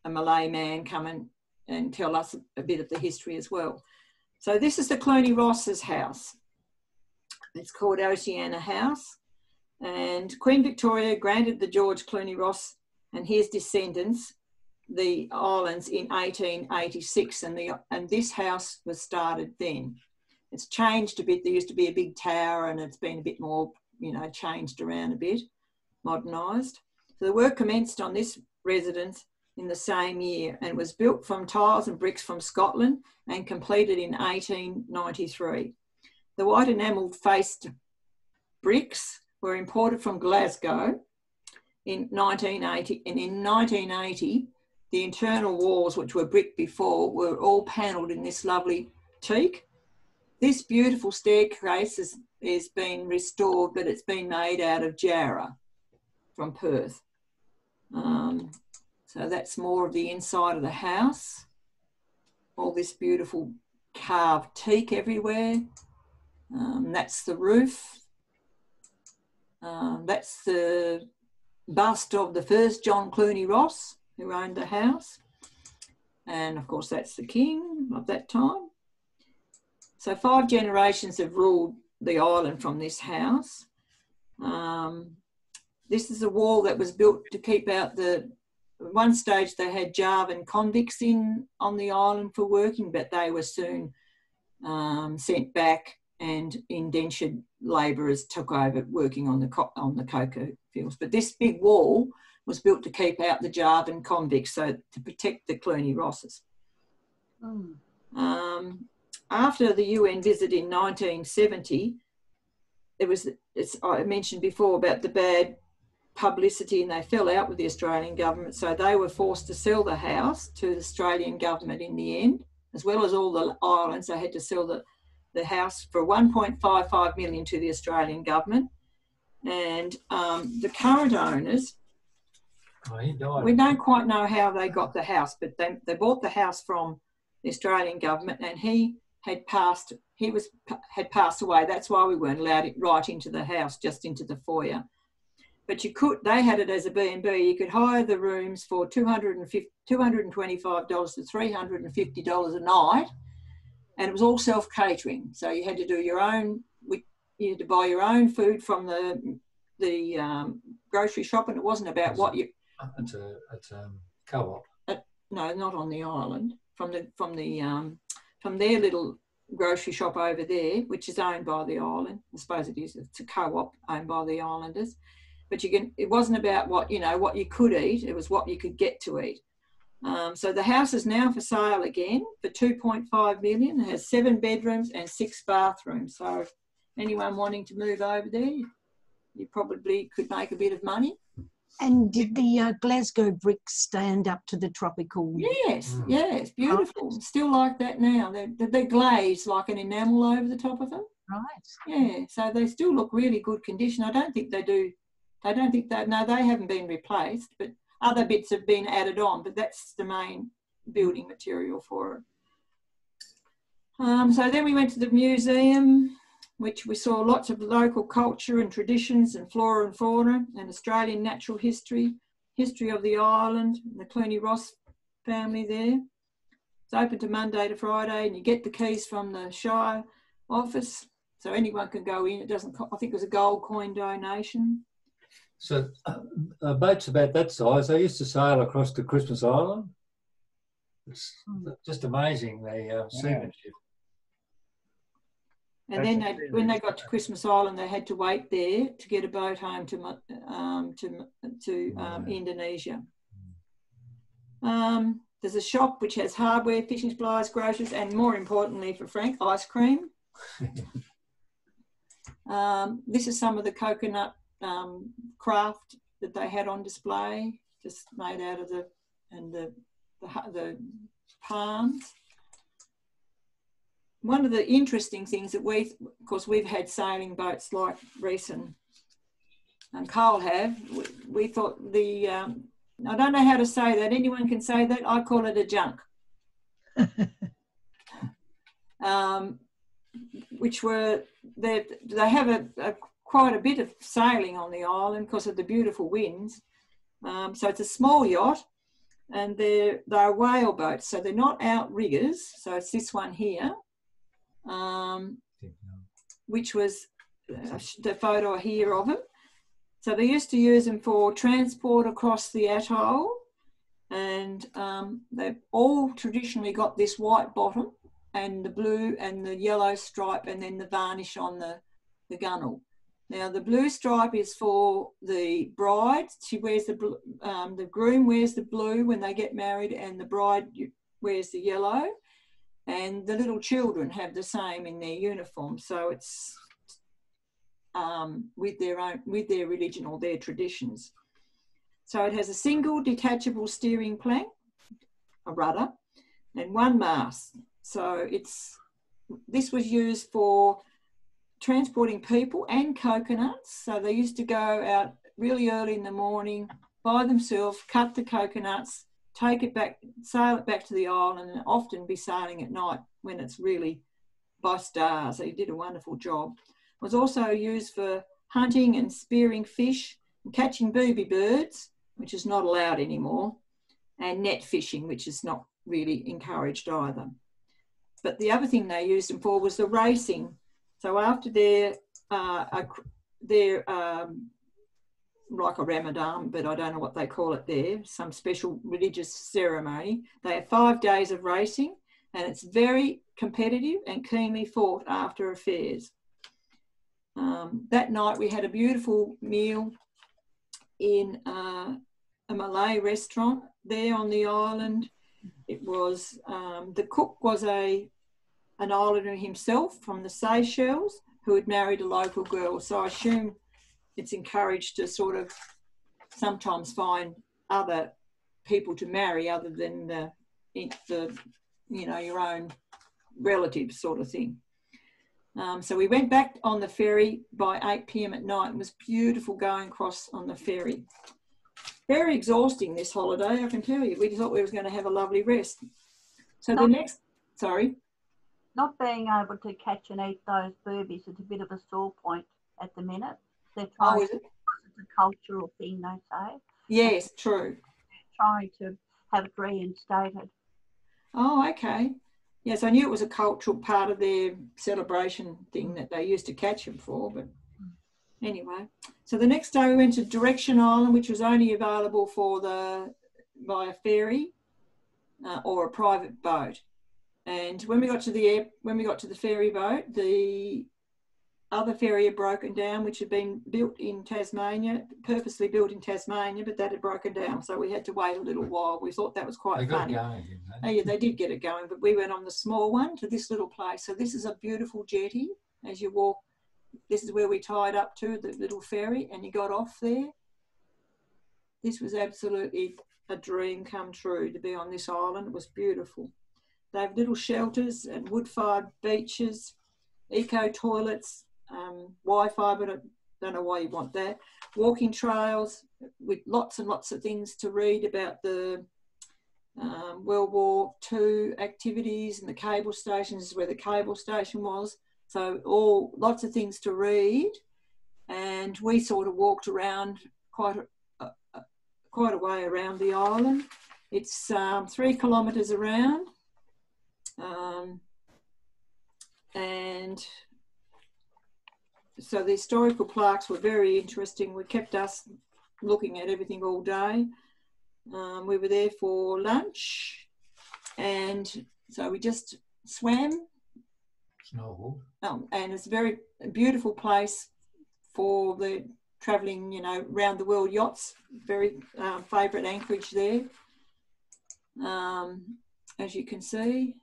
a Malay man come and tell us a bit of the history as well. So this is the Clooney Ross's house. It's called Oceana House, and Queen Victoria granted the George Clooney Ross and his descendants the islands in 1886, and this house was started then. It's changed a bit. There used to be a big tower, and it's been a bit more, you know, changed around a bit, modernised. So the work commenced on this residence in the same year, and it was built from tiles and bricks from Scotland and completed in 1893. The white enamelled faced bricks were imported from Glasgow in 1980, and in 1980 the internal walls, which were brick before, were all panelled in this lovely teak. This beautiful staircase is been restored, but it's been made out of Jarrah from Perth. So that's more of the inside of the house. All this beautiful carved teak everywhere. That's the roof. That's the bust of the first John Clooney Ross, who owned the house. And of course, that's the king of that time. So 5 generations have ruled the island from this house. This is a wall that was built to keep out at one stage they had Javan convicts on the island for working, but they were soon sent back, and indentured labourers took over working on the cocoa fields. But this big wall was built to keep out the Javan convicts, so to protect the Clooney Rosses. After the UN visit in 1970, I mentioned before about the bad publicity, and they fell out with the Australian government, so they were forced to sell the house to the Australian government in the end, as well as all the islands. They had to sell the house for $1.55 million to the Australian government, and the current owners, we don't quite know how they got the house, but they bought the house from the Australian government, and he had passed away. That's why we weren't allowed right into the house, just into the foyer. But they had it as a B&B. You could hire the rooms for $225 to $350 a night, and it was all self-catering. So you had to do your own. You had to buy your own food from the grocery shop, and it wasn't about what you. It's a co-op. No, not on the island. From their little grocery shop over there, which is owned by the island. I suppose it is. It's a co-op owned by the islanders. But it wasn't about what you could eat. It was what you could get to eat. So the house is now for sale again for $2.5 million. It has 7 bedrooms and 6 bathrooms. So anyone wanting to move over there, you probably could make a bit of money. And did the Glasgow bricks stand up to the tropical? Yes, yes, beautiful. Right. Still like that now. They're glazed like an enamel over the top of them. Right. Yeah, so they still look really good condition. I don't think they do. No, they haven't been replaced, but other bits have been added on, but that's the main building material for it. So then we went to the museum, which we saw lots of local culture and traditions and flora and fauna and Australian natural history of the island, and the Clooney Ross family there. It's open to Monday to Friday, and you get the keys from the Shire office, so anyone can go in. It doesn't, I think it was a gold coin donation. So boats about that size, they used to sail across to Christmas Island. It's just amazing, the seamanship. And then when they got to Christmas Island, they had to wait there to get a boat home to Indonesia. There's a shop which has hardware, fishing supplies, groceries, and more importantly for Frank, ice cream. This is some of the coconut craft that they had on display, just made out of the the palms. One of the interesting things that of course, we've had sailing boats like Reese and Cole have. We thought I don't know how to say that. Anyone can say that. I call it a junk. Which were, they have quite a bit of sailing on the island because of the beautiful winds. So it's a small yacht, and they're whale boats, so they're not outriggers. So it's this one here, which was the photo here of it. So they used to use them for transport across the atoll, and they've all traditionally got this white bottom and the blue and the yellow stripe, and then the varnish on the gunnel. Now the blue stripe is for the bride. She wears the groom wears the blue when they get married, and the bride wears the yellow. And the little children have the same in their uniform. So it's with their religion or their traditions. So it has a single detachable steering plank, a rudder, and one mast. So this was used for transporting people and coconuts. So they used to go out really early in the morning by themselves, cut the coconuts, take it back, sail it back to the island, and often be sailing at night when it's really by stars. They did a wonderful job. It was also used for hunting and spearing fish, and catching booby birds, which is not allowed anymore, and net fishing, which is not really encouraged either. But the other thing they used them for was the racing. So after their like a Ramadan, but I don't know what they call it there, some special religious ceremony, they have 5 days of racing, and it's very competitive and keenly fought after affairs. That night we had a beautiful meal in a Malay restaurant there on the island. It was, the cook was an islander himself from the Seychelles who had married a local girl. So I assume it's encouraged to sort of sometimes find other people to marry other than the you know, your own relatives sort of thing. So we went back on the ferry by 8 p.m. at night. It was beautiful going across on the ferry. Very exhausting, this holiday, I can tell you. We thought we were going to have a lovely rest. So the next, sorry? Not being able to catch and eat those boobies is a bit of a sore point at the minute. They're trying is it? It's a cultural thing, they say. Yes, true. They're trying to have it reinstated. Oh, okay. Yes, I knew it was a cultural part of their celebration thing that they used to catch them for, but anyway. So the next day we went to Direction Island, which was only available for by a ferry or a private boat. And when we got to the ferry boat, the other ferry had broken down, which had been built in Tasmania, purposely built in Tasmania, but that had broken down. So we had to wait a little while. We thought that was quite funny. Got it going, didn't they? Oh, yeah, they did get it going, but we went on the small one to this little place. So this is a beautiful jetty. As you walk, this is where we tied up to, the little ferry, and you got off there. This was absolutely a dream come true to be on this island. It was beautiful. They have little shelters and wood-fired beaches, eco toilets, Wi-Fi, but I don't know why you want that. Walking trails with lots and lots of things to read about the World War II activities, and the cable stations is where the cable station was. So lots of things to read, and we sort of walked around quite a way around the island. It's 3 kilometres around, and so the historical plaques were very interesting. We kept us looking at everything all day. We were there for lunch, and so we just swam. And it's a very beautiful place for the travelling, you know, round the world yachts. Very favourite anchorage there, as you can see.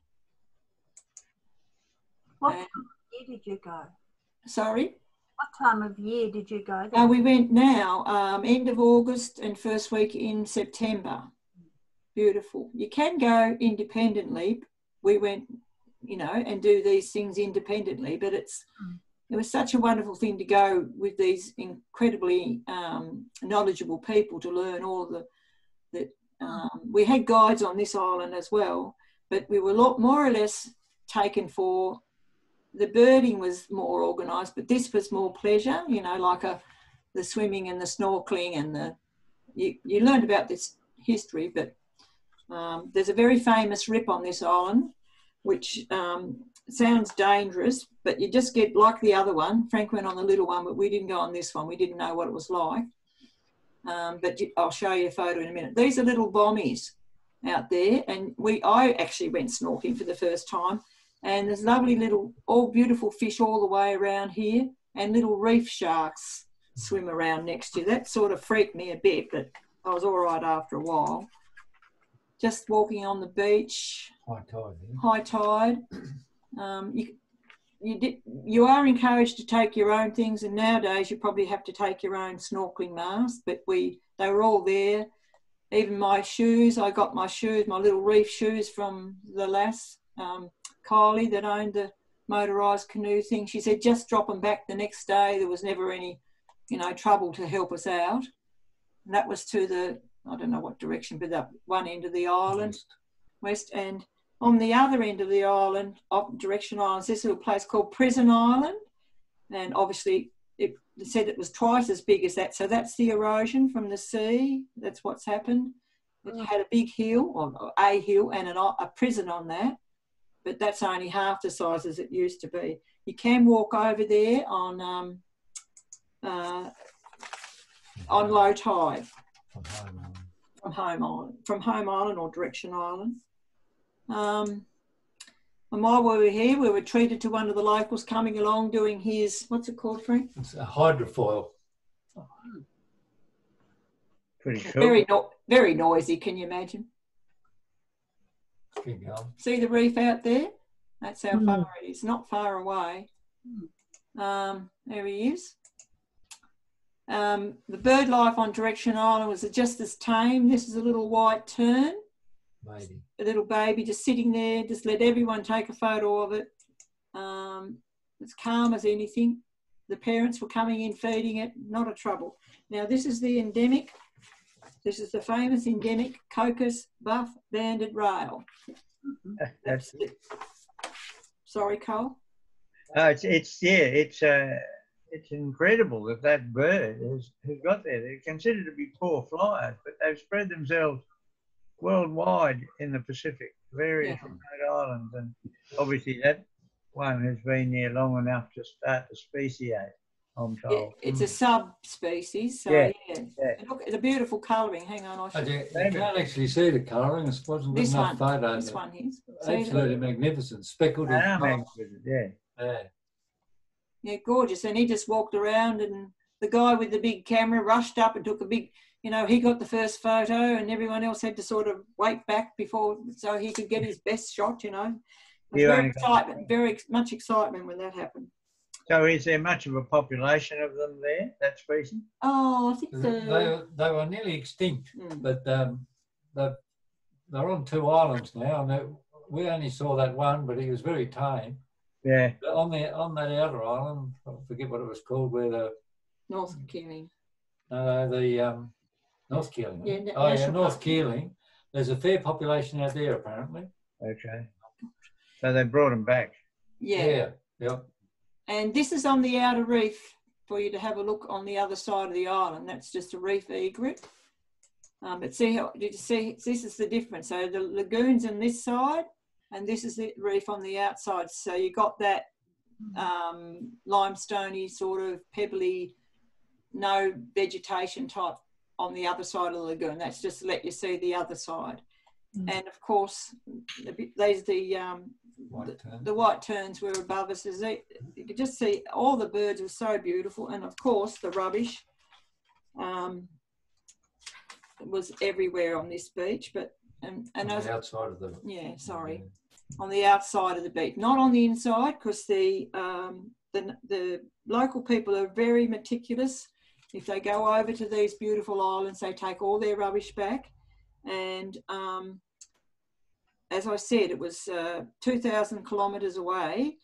What time of year did you go? Sorry? What time of year did you go there? We went now, end of August and first week in September. beautiful. You can go independently. We went, you know, and do these things independently, but it was such a wonderful thing to go with these incredibly knowledgeable people to learn all the we had guides on this island as well, but we were more or less taken for, the birding was more organised, but this was more pleasure, you know, like the swimming and the snorkeling and you learned about this history, but there's a very famous rip on this island, which sounds dangerous, but you just get like the other one. Frank went on the little one, but we didn't go on this one. We didn't know what it was like. But I'll show you a photo in a minute. These are little bommies out there, and I actually went snorkeling for the first time, and there's lovely little, all beautiful fish all the way around here, and little reef sharks swim around next to you. That sort of freaked me a bit, but I was all right after a while. Just walking on the beach. High tide. Yeah. High tide. You are encouraged to take your own things, and nowadays you probably have to take your own snorkeling mask, but they were all there. Even my shoes, I got my shoes, my little reef shoes from the lass, Kylie, that owned the motorised canoe thing. She said just drop them back the next day. There was never any, you know, trouble to help us out. And that was to the, I don't know what direction, but that one end of the island, west. And on the other end of the island, direction islands, this little place called Prison Island. And obviously it said it was twice as big as that. So that's the erosion from the sea. That's what's happened. It had a big hill, or a hill, and a prison on that. But that's only half the size as it used to be. You can walk over there on low tide. From Home Island or Direction Island. And while we were here, we were treated to one of the locals coming along doing his, what's it called, Frank? It's a hydrofoil. Pretty cool. Very noisy, can you imagine? Keep going. See the reef out there? That's how far it is, not far away. There he is. The bird life on Direction Island was just as tame. This is a little white tern. Baby. A little baby just sitting there. Just let everyone take a photo of it. It's calm as anything. The parents were coming in, feeding it, not a trouble. Now this is the endemic. This is the famous endemic Cocos buff-banded rail. That's Sorry, Cole. It's incredible that bird has got there. They're considered to be poor flyers, but they've spread themselves worldwide in the Pacific, various remote islands, and obviously that one has been there long enough to start to speciate, I'm told. Yeah, it's a subspecies, so yeah. Look, it's a beautiful colouring. Hang on, you can't actually see the colouring. It wasn't good enough photo. This one is absolutely magnificent, speckled. Yeah, gorgeous. And he just walked around, and the guy with the big camera rushed up and took a big, you know, he got the first photo, and everyone else had to sort of wait back before so he could get his best shot, you know. Very much excitement when that happened. So is there much of a population of them there, that species? Oh, I think they were nearly extinct, but they're on 2 islands now, and we only saw that one, but he was very tame. Yeah. But on that outer island, I forget what it was called, where the North Keeling. No, North Keeling. Yeah, North Keeling. There's a fair population out there, apparently. Okay. So they brought them back. Yeah. Yep. And this is on the outer reef for you to have a look on the other side of the island. That's just a reef egret. But see, did you see? This is the difference. So the lagoon's on this side, and this is the reef on the outside. So you got that limestoney sort of pebbly, no vegetation type on the other side of the lagoon. That's just to let you see the other side. And of course, the white terns were above us. You could just see all the birds were so beautiful, and of course the rubbish was everywhere on this beach. But and on the outside of the on the outside of the beach, not on the inside, because the local people are very meticulous. If they go over to these beautiful islands, they take all their rubbish back. And as I said, it was 2,000 kilometres away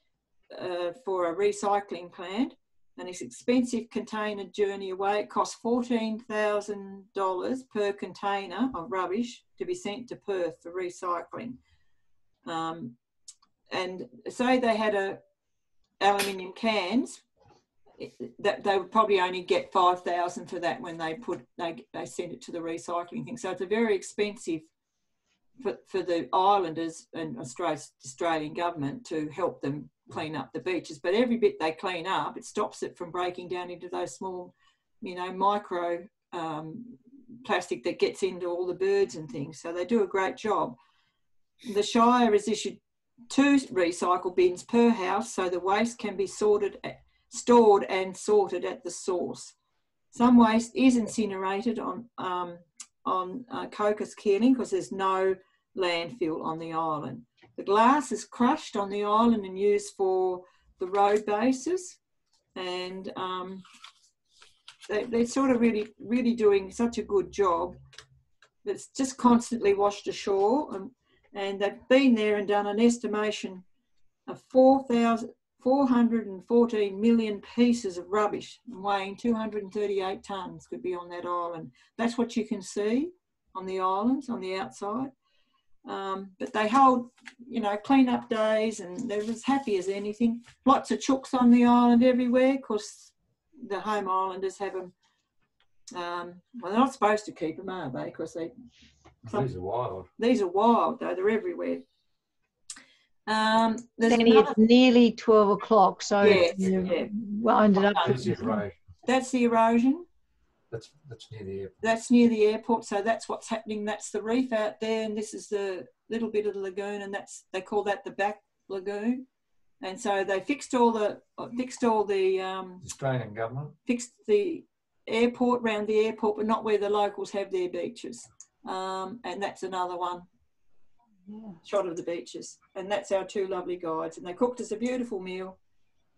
for a recycling plant, and it's expensive container journey away. It costs $14,000 per container of rubbish to be sent to Perth for recycling. And say they had aluminium cans, that they would probably only get 5,000 for that when they send it to the recycling thing. So it's a very expensive for the islanders and Australian government to help them clean up the beaches. But every bit they clean up, it stops it from breaking down into those small, you know, micro plastic that gets into all the birds and things. So they do a great job. The Shire has issued 2 recycle bins per house, so the waste can be stored and sorted at the source. Some waste is incinerated on Cocos, Keeling, because there's no landfill on the island. The glass is crushed on the island and used for the road bases, and they're sort of really doing such a good job. It's just constantly washed ashore, and they've been there and done an estimation of 414 million pieces of rubbish weighing 238 tonnes could be on that island. That's what you can see on the islands on the outside. But they hold, you know, clean-up days, and they're as happy as anything. Lots of chooks on the island everywhere, because the home islanders have them. Well, they're not supposed to keep them, are they? Because these are wild. These are wild, though. They're everywhere. It's nearly 12 o'clock, so you winded up. That's the erosion. That's near the airport. That's near the airport, so that's what's happening. That's the reef out there, and this is the little bit of the lagoon, and they call that the back lagoon. And so they fixed all the Australian government fixed the airport, round the airport, but not where the locals have their beaches. And that's another one. Yeah. Shot of the beaches, and that's our 2 lovely guides, and they cooked us a beautiful meal.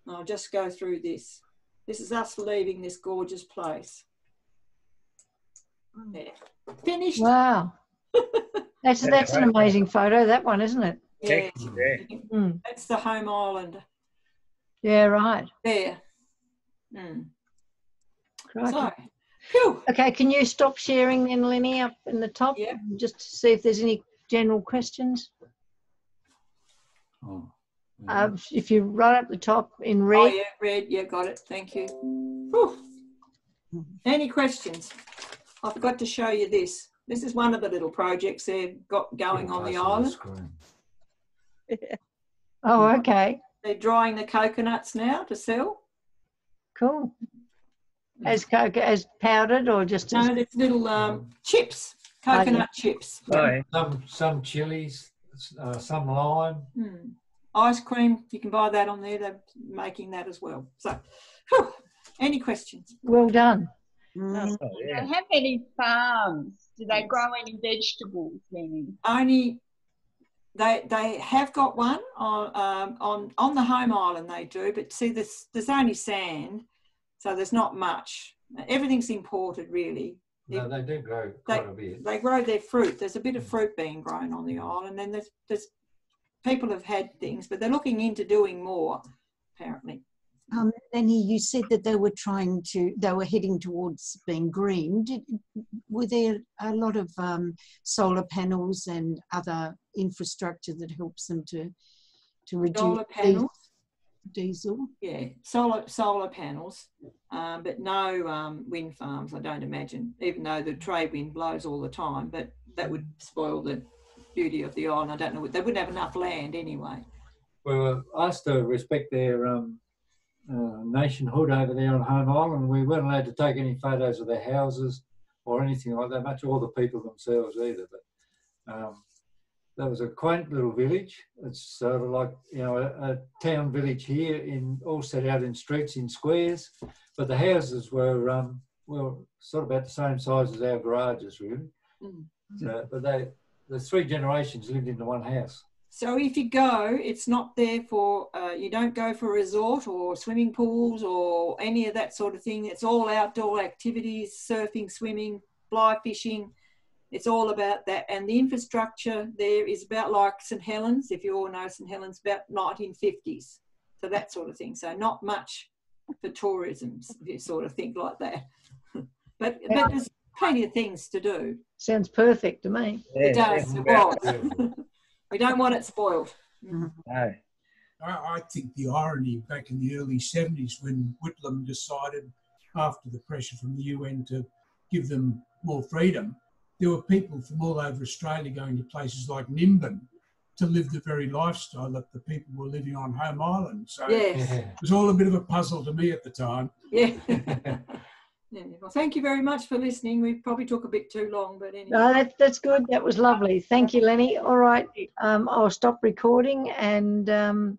And I'll just go through this. This is us leaving this gorgeous place. There. Finished. Wow. That's an amazing photo, that one, isn't it? Yeah. That's the home island. Yeah, right. There. So, okay, can you stop sharing then, Lenny, up in the top? Yep. Just to see if there's any general questions. Oh, if you right up the top in red. Oh, yeah, red. Yeah, got it. Thank you. Whew. Any questions? I forgot to show you this. This is one of the little projects they've got going on the island. Oh, okay. They're drying the coconuts now to sell. Cool. As powdered or just as... No, it's little chips, coconut chips. Right. Some chilies, some lime. Ice cream, you can buy that on there. They're making that as well. So, any questions? Well done. Do they have any farms? Do they grow any vegetables then? Only they have got one on the home island. They do, but see, there's only sand, so there's not much. Everything's imported, really. No, they do grow quite a bit. They grow their fruit. There's a bit of fruit being grown on the island, and there's people have had things, but they're looking into doing more, apparently. Lenny, you said that they were heading towards being green. Were there a lot of solar panels and other infrastructure that helps them to reduce solar panels? Diesel? Yeah, solar panels, but no wind farms, I don't imagine, even though the trade wind blows all the time, but that would spoil the beauty of the island. I don't know, they wouldn't have enough land anyway. We were asked to respect their nationhood over there on home island. We weren't allowed to take any photos of their houses or anything like that, much or the people themselves either. But that was a quaint little village. It's sort of like, you know, a town village here, all set out in streets, in squares. But the houses were sort of about the same size as our garages, really. So, but the 3 generations lived into one house. So if you go, it's not there for, you don't go for a resort or swimming pools or any of that sort of thing. It's all outdoor activities, surfing, swimming, fly fishing. It's all about that. And the infrastructure there is about like St Helens, if you all know St Helens, about 1950s. So that sort of thing. So not much for tourism, if you sort of think like that. but there's plenty of things to do. Sounds perfect to me. It does. It was. We don't want it spoiled. No. I think the irony back in the early 70s when Whitlam decided, after the pressure from the UN to give them more freedom, there were people from all over Australia going to places like Nimbin to live the very lifestyle that the people were living on Home Island. So it was all a bit of a puzzle to me at the time. Yeah. Well, thank you very much for listening. We probably took a bit too long, but anyway. No, that's good. That was lovely. Thank you, Lenny. All right, I'll stop recording and